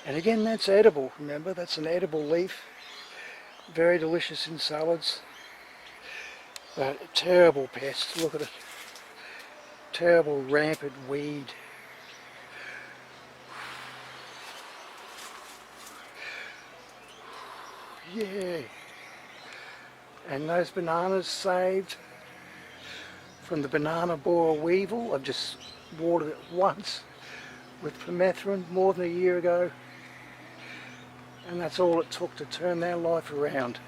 And again, that's edible, remember, that's an edible leaf. Very delicious in salads. But a terrible pest, look at it. Terrible rampant weed. Yeah. And those bananas saved from the banana borer weevil. I've just watered it once with permethrin more than a year ago, and that's all it took to turn their life around.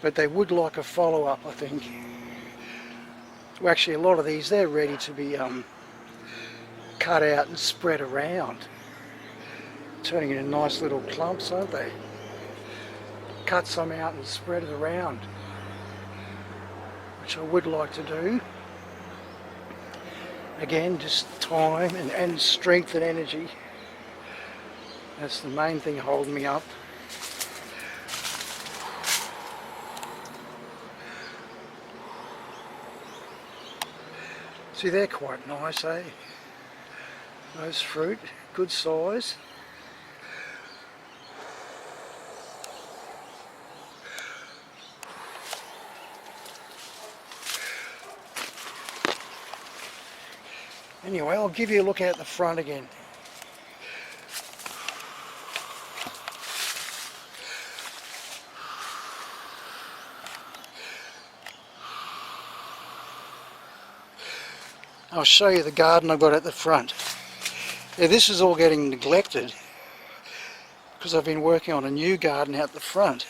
But they would like a follow-up, I think. Well, actually a lot of these, they're ready to be cut out and spread around, turning into nice little clumps, aren't they? Cut some out and spread it around, which I would like to do. Again, just time and strength and energy. That's the main thing holding me up. See, they're quite nice, eh? Those fruit, good size. Anyway, I'll give you a look out the front again. I'll show you the garden I've got at the front. Yeah, this is all getting neglected because I've been working on a new garden out the front.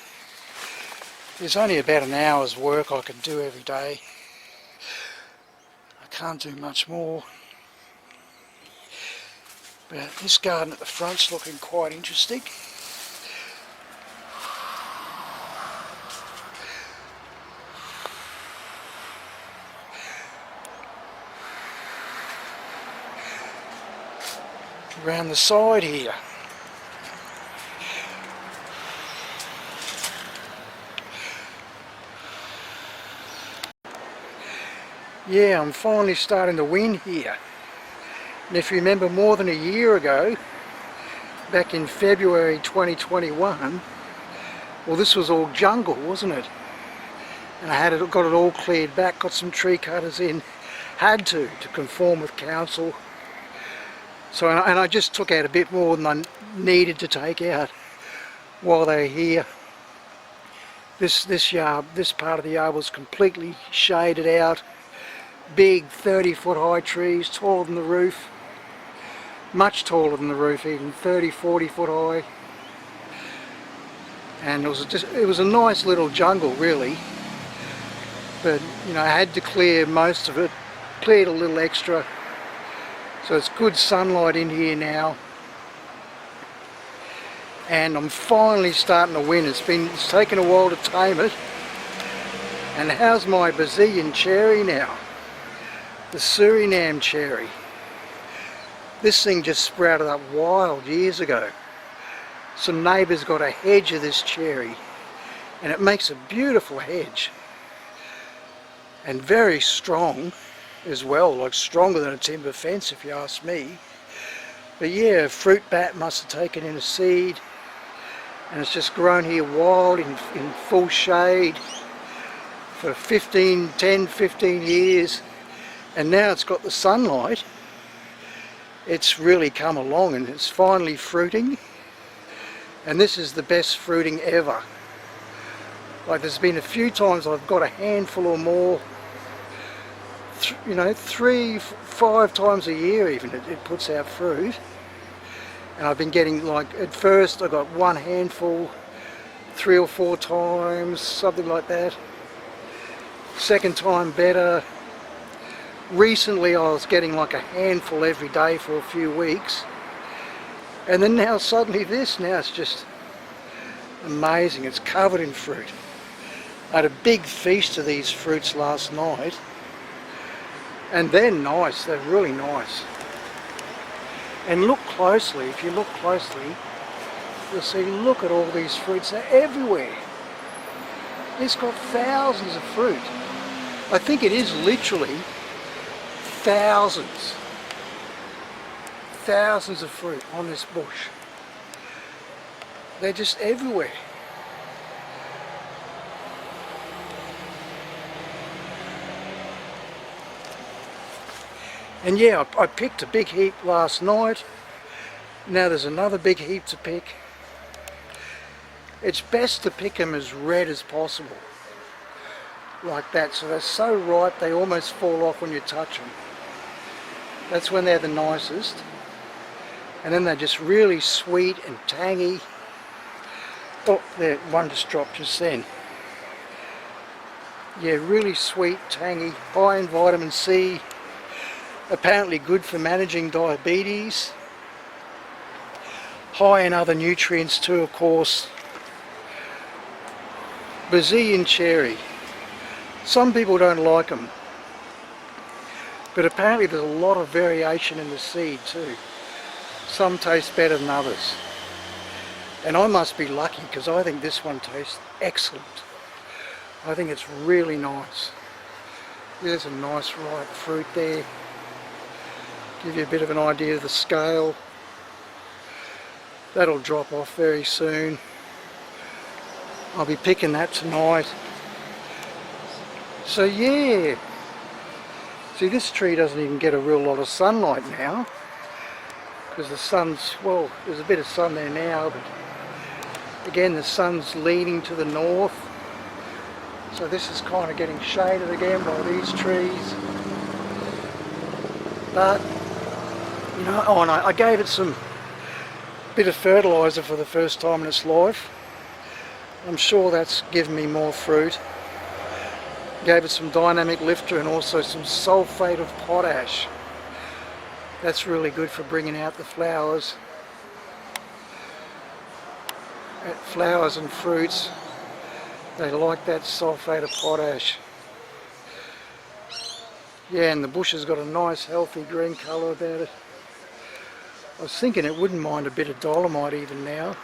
There's only about an hour's work I can do every day. I can't do much more. But this garden at the front's looking quite interesting. Around the side here. Yeah, I'm finally starting to win here. And if you remember, more than a year ago, back in February 2021, well, this was all jungle, wasn't it? And I had got it all cleared back, got some tree cutters in, had to conform with council. So, and I just took out a bit more than I needed to take out while they were here. This yard, this part of the yard was completely shaded out. Big 30-foot high trees, taller than the roof. Much taller than the roof, even 30-40 foot high. And it was a nice little jungle, really. But you know, I had to clear most of it, cleared a little extra. So it's good sunlight in here now. And I'm finally starting to win. It's taken a while to tame it. And how's my Brazilian cherry now? The Suriname cherry. This thing just sprouted up wild years ago. Some neighbours got a hedge of this cherry, and it makes a beautiful hedge. And very strong as well, like stronger than a timber fence if you ask me. But yeah, fruit bat must have taken in a seed, and it's just grown here wild in full shade for 10, 15 years. And now it's got the sunlight. It's really come along and it's finally fruiting. And this is the best fruiting ever. Like, there's been a few times I've got a handful or more, you know, 3, 5 times a year even, it puts out fruit. And I've been getting, like, at first I got one handful 3 or 4 times, something like that. Second time better. Recently I was getting like a handful every day for a few weeks. And then now suddenly this, now it's just amazing. It's covered in fruit. I had a big feast of these fruits last night. And they're nice, they're really nice. And look closely, if you look closely, you'll see, look at all these fruits, they're everywhere. It's got thousands of fruit. I think it is literally thousands of fruit on this bush. They're just everywhere. And yeah, I picked a big heap last night. Now there's another big heap to pick. It's best to pick them as red as possible, like that, so they're so ripe they almost fall off when you touch them. That's when they're the nicest. And then they're just really sweet and tangy. Oh, there, one just dropped just then. Yeah, really sweet, tangy, high in vitamin C. Apparently good for managing diabetes. High in other nutrients too, of course. Brazilian cherry. Some people don't like them, but apparently there's a lot of variation in the seed too. Some taste better than others. And I must be lucky because I think this one tastes excellent. I think it's really nice. There's a nice ripe fruit there. Give you a bit of an idea of the scale. That'll drop off very soon. I'll be picking that tonight. So yeah, see, this tree doesn't even get a real lot of sunlight now because the sun's, well, there's a bit of sun there now, but again the sun's leaning to the north, so this is kind of getting shaded again by these trees. But you know, oh, and I gave it some bit of fertilizer for the first time in its life. I'm sure that's given me more fruit. Gave it some dynamic lifter and also some sulfate of potash. That's really good for bringing out the flowers. Flowers and fruits, they like that sulfate of potash. Yeah, and the bush has got a nice healthy green colour about it. I was thinking it wouldn't mind a bit of dolomite even now.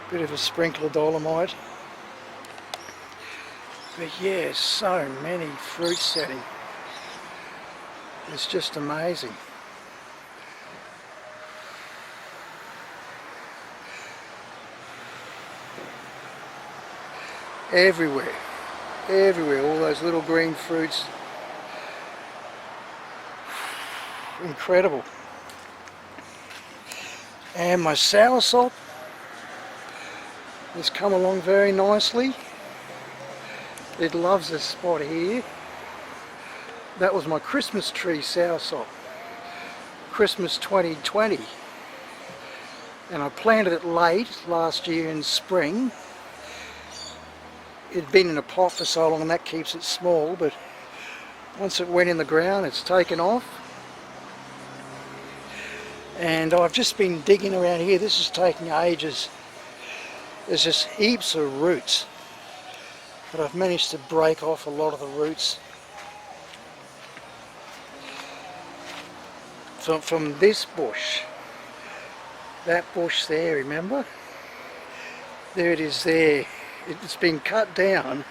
Bit of a sprinkle of dolomite. But yeah, so many fruits setting. It's just amazing. Everywhere, everywhere, all those little green fruits. Incredible. And my soursop has come along very nicely. It loves this spot here. That was my Christmas tree soursop, Christmas 2020, and I planted it late last year in spring. It'd been in a pot for so long and that keeps it small, but once it went in the ground it's taken off. And I've just been digging around here. This is taking ages. There's just heaps of roots, but I've managed to break off a lot of the roots from this bush. That bush there, remember? There it is there. It's been cut down,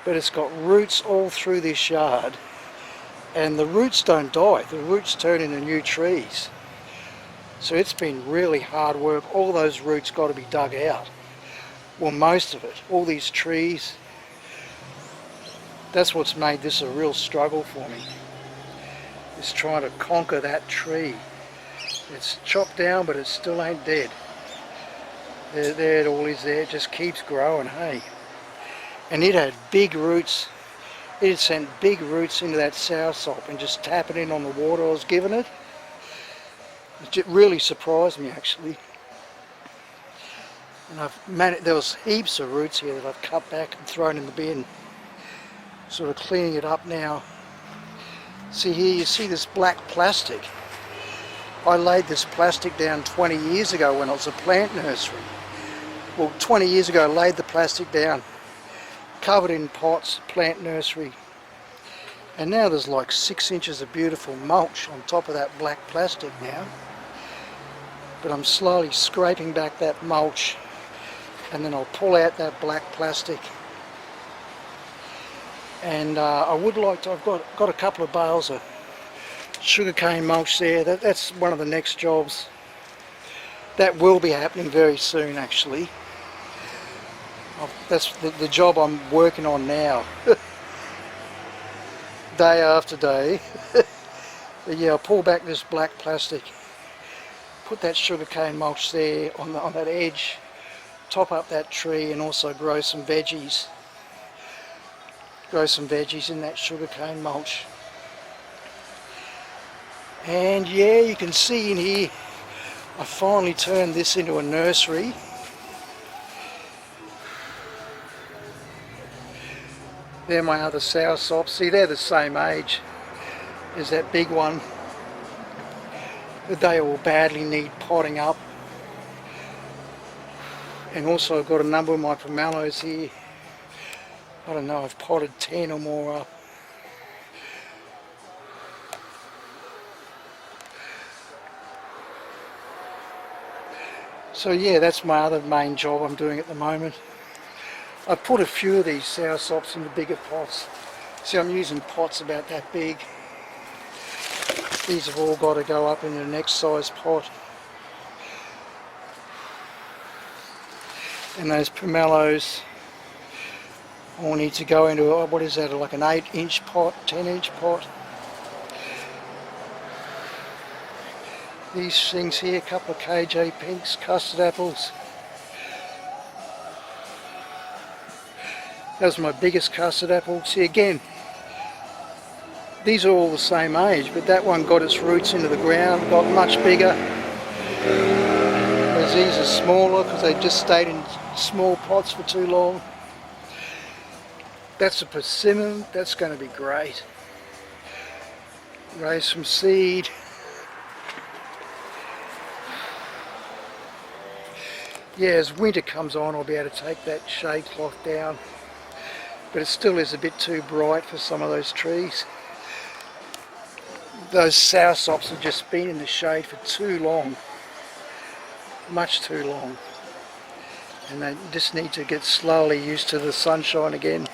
but it's got roots all through this yard, and the roots don't die. The roots turn into new trees. So it's been really hard work. All those roots got to be dug out. Well, most of it. All these trees. That's what's made this a real struggle for me. Is trying to conquer that tree. It's chopped down, but it still ain't dead. There it all is there. It just keeps growing, hey. And it had big roots. It had sent big roots into that soursop and just tapping in on the water I was giving it. It really surprised me actually. And there was heaps of roots here that I've cut back and thrown in the bin. Sort of cleaning it up now. See here, you see this black plastic. I laid this plastic down 20 years ago when I was a plant nursery. Well, 20 years ago I laid the plastic down, covered in pots, plant nursery. And now there's like 6 inches of beautiful mulch on top of that black plastic now. But I'm slowly scraping back that mulch, and then I'll pull out that black plastic. And I would like to, I've got a couple of bales of sugarcane mulch there. That's one of the next jobs. That will be happening very soon actually. That's the job I'm working on now. Day after day. But yeah, I'll pull back this black plastic, put that sugarcane mulch there on that edge, top up that tree, and also grow some veggies. Grow some veggies in that sugarcane mulch. And yeah, you can see in here, I finally turned this into a nursery. They're my other soursops. See, they're the same age as that big one. But they all badly need potting up. And also I've got a number of my pomelos here. I don't know, I've potted 10 or more up. So yeah, that's my other main job I'm doing at the moment. I've put a few of these soursops into bigger pots. See, I'm using pots about that big. These have all got to go up in the next size pot. And those pomelos all need to go into, what is that, like an 8-inch pot, 10-inch pot. These things here, a couple of KJ pinks, custard apples. Those are my biggest custard apples. See, again, these are all the same age, but that one got its roots into the ground, got much bigger. Whereas these are smaller because they just stayed in small pots for too long. That's a persimmon, that's going to be great. Raise some seed. Yeah, as winter comes on, I'll be able to take that shade cloth down. But it still is a bit too bright for some of those trees. Those soursops have just been in the shade for too long. Much too long. And they just need to get slowly used to the sunshine again.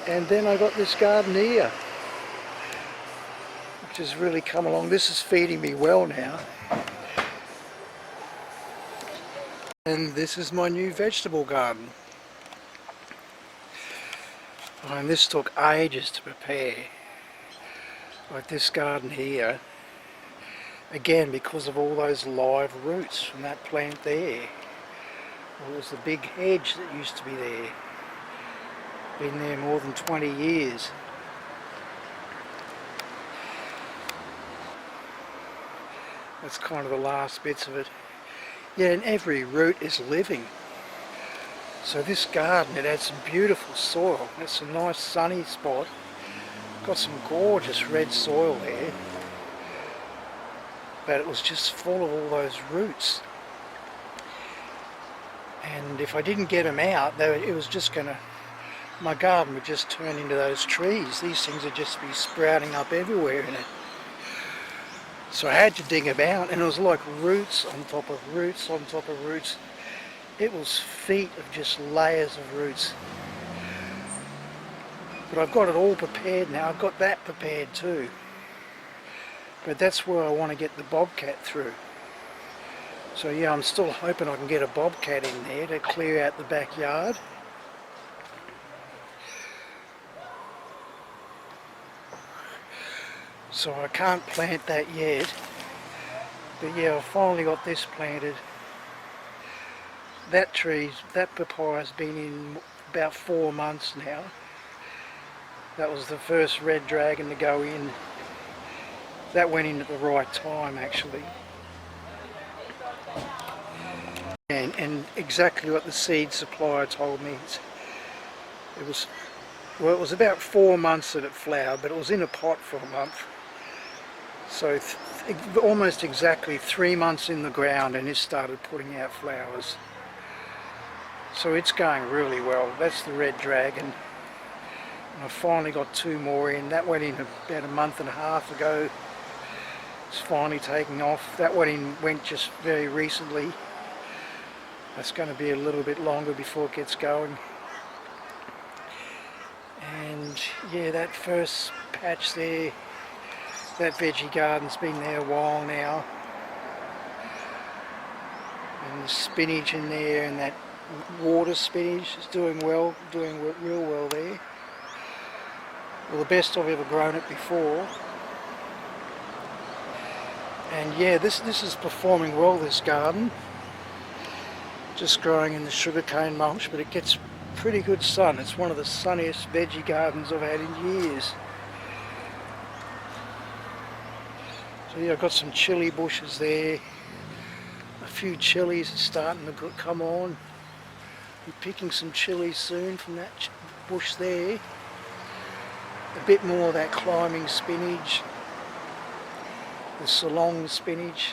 And then I got this garden here, which has really come along. This is feeding me well now. And this is my new vegetable garden. And this took ages to prepare. Like this garden here, again because of all those live roots from that plant there. Well, it was the big hedge that used to be there. Been there more than 20 years. That's kind of the last bits of it. Yeah, and every root is living. So this garden, it had some beautiful soil. It's a nice sunny spot. Got some gorgeous red soil there. But it was just full of all those roots. And if I didn't get them out, it was just going to, my garden would just turn into those trees. These things would just be sprouting up everywhere in it. So I had to dig them out, and it was like roots on top of roots on top of roots. It was feet of just layers of roots. But I've got it all prepared now. I've got that prepared too. But that's where I want to get the bobcat through. So yeah, I'm still hoping I can get a bobcat in there to clear out the backyard. So I can't plant that yet. But yeah, I've finally got this planted. That papaya's been in about 4 months now. That was the first red dragon to go in. That went in at the right time actually. And exactly what the seed supplier told me. It was, well, it was about 4 months that it flowered, but it was in a pot for a month. So almost exactly 3 months in the ground and it started putting out flowers. So it's going really well. That's the Red Dragon. And I finally got 2 more in. That went in about a month and a half ago. It's finally taking off. That one went just very recently. That's going to be a little bit longer before it gets going. And yeah, that first patch there, that veggie garden's been there a while now. And the spinach in there, and that water spinach is doing well, real well there. Well, the best I've ever grown it before. And yeah, this is performing well, this garden. Just growing in the sugarcane mulch, but it gets pretty good sun. It's one of the sunniest veggie gardens I've had in years. So yeah, I've got some chilli bushes there. A few chilies are starting to come on. Be picking some chilies soon from that bush there. A bit more of that climbing spinach. The Ceylon spinach.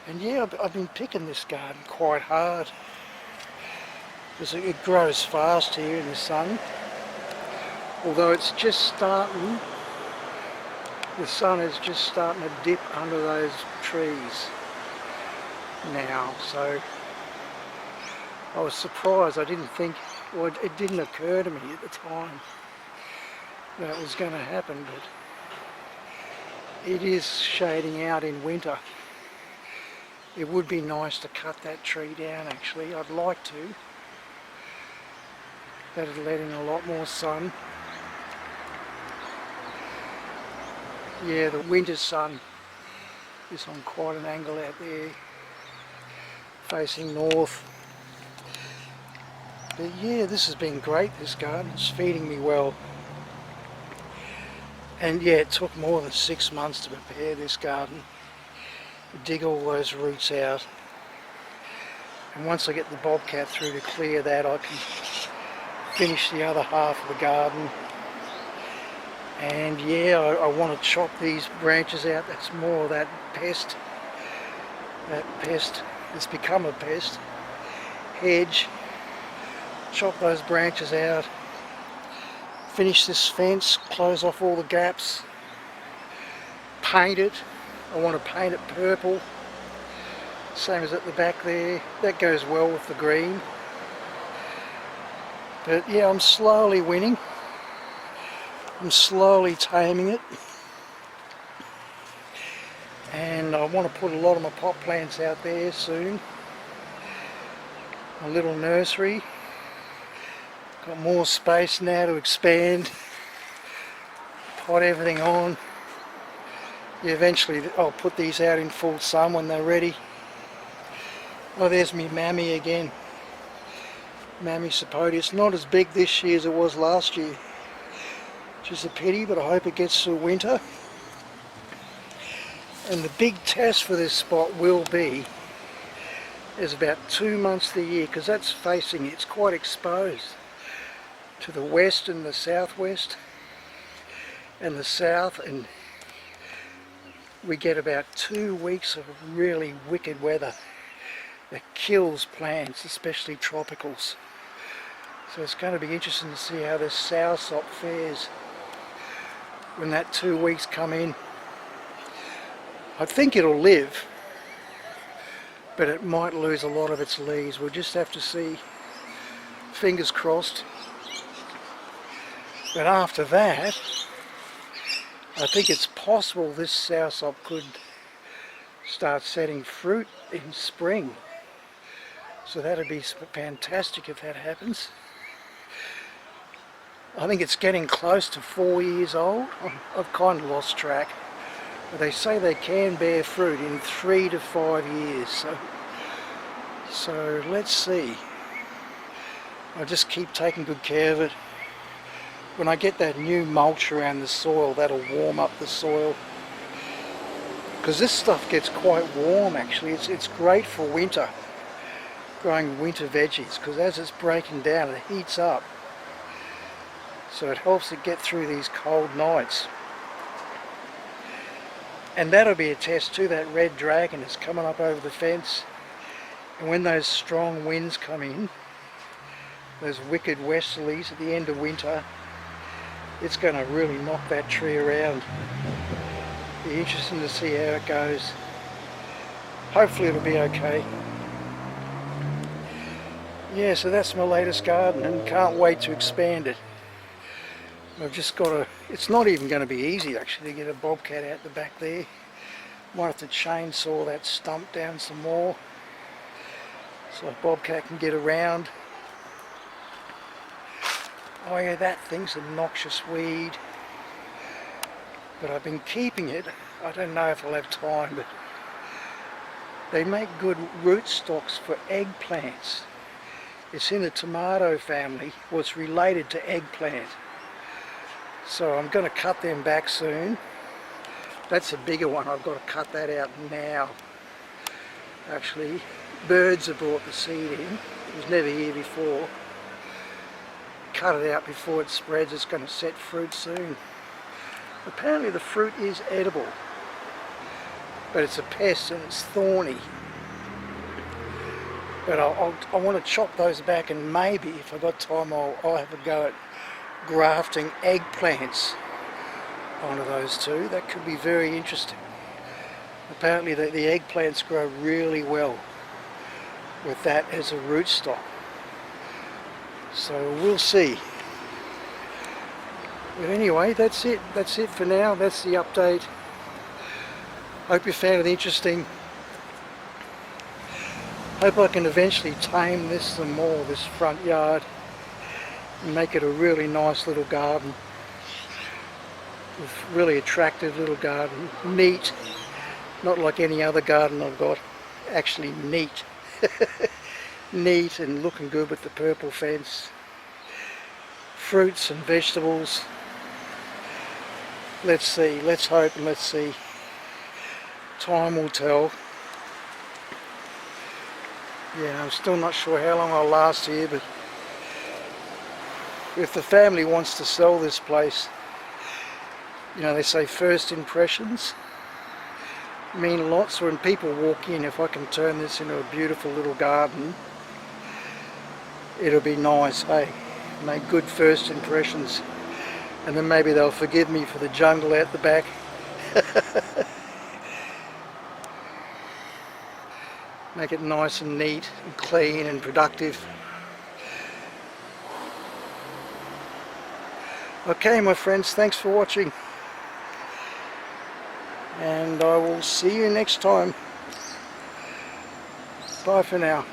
And yeah, I've been picking this garden quite hard because it grows fast here in the sun. Although it's just starting, the sun is just starting to dip under those trees now. So I was surprised. I didn't think, well, it didn't occur to me at the time that it was going to happen, but it is shading out in winter. It would be nice to cut that tree down actually. I'd like to. That'd let in a lot more sun. Yeah, the winter sun is on quite an angle out there, facing north. But yeah, this has been great, this garden. It's feeding me well. And yeah, it took more than 6 months to prepare this garden. Dig all those roots out. And once I get the bobcat through to clear that, I can finish the other half of the garden. And yeah, I want to chop these branches out. That's more of that pest. That pest has become a pest. Hedge. Chop those branches out. Finish this fence, close off all the gaps, paint it. I want to paint it purple, same as at the back there. That goes well with the green. But yeah, I'm slowly winning. I'm slowly taming it. And I want to put a lot of my pot plants out there soon. A little nursery. Got more space now to expand, pot everything on. Yeah, eventually I'll put these out in full sun when they're ready. Oh, there's me mammy again. Mammy sapote. It's not as big this year as it was last year, which is a pity, but I hope it gets through winter. And the big test for this spot will be, is about 2 months of the year, because that's facing, it's quite exposed to the west and the southwest and the south, and we get about 2 weeks of really wicked weather that kills plants, especially tropicals. So it's going to be interesting to see how this soursop fares when that 2 weeks come in. I think it'll live, but it might lose a lot of its leaves. We'll just have to see. Fingers crossed. But after that, I think it's possible this soursop could start setting fruit in spring. So that'd be fantastic if that happens. I think it's getting close to 4 years old. I've kind of lost track. But they say they can bear fruit in 3 to 5 years. So let's see. I'll just keep taking good care of it. When I get that new mulch around the soil, that'll warm up the soil. because this stuff gets quite warm actually. It's great for winter, growing winter veggies, because as it's breaking down it heats up, so it helps it get through these cold nights. And that'll be a test too. That red dragon is coming up over the fence, and when those strong winds come in, those wicked westerlies at the end of winter, it's going to really knock that tree around. Be interesting to see how it goes. Hopefully it'll be okay. Yeah, so that's my latest garden, and can't wait to expand it. I've just got to, it's not even going to be easy actually to get a bobcat out the back there. Might have to chainsaw that stump down some more so a bobcat can get around. Oh yeah, that thing's a noxious weed, but I've been keeping it. I don't know if I'll have time, but they make good rootstocks for eggplants. It's in the tomato family, well, it's related to eggplant. So I'm going to cut them back soon. That's a bigger one, I've got to cut that out now. Actually, birds have brought the seed in, it was never here before. Cut it out before it spreads, it's going to set fruit soon. Apparently the fruit is edible, but it's a pest and it's thorny. But I want to chop those back, and maybe if I've got time I'll have a go at grafting eggplants onto those two. That could be very interesting. Apparently the eggplants grow really well with that as a rootstock. So we'll see. But anyway, that's it for now. That's the update. Hope you found it interesting. Hope I can eventually tame this some more, this front yard, and make it a really nice little garden. A really attractive little garden. Neat. Not like any other garden I've got. Actually neat. Neat and looking good with the purple fence. Fruits and vegetables. Let's see, let's hope and let's see. Time will tell. Yeah, I'm still not sure how long I'll last here, but if the family wants to sell this place, you know, they say first impressions mean lots. When people walk in, if I can turn this into a beautiful little garden, it'll be nice, hey? Make good first impressions, and then maybe they'll forgive me for the jungle out the back. Make it nice and neat and clean and productive. Okay my friends, thanks for watching, and I will see you next time. Bye for now.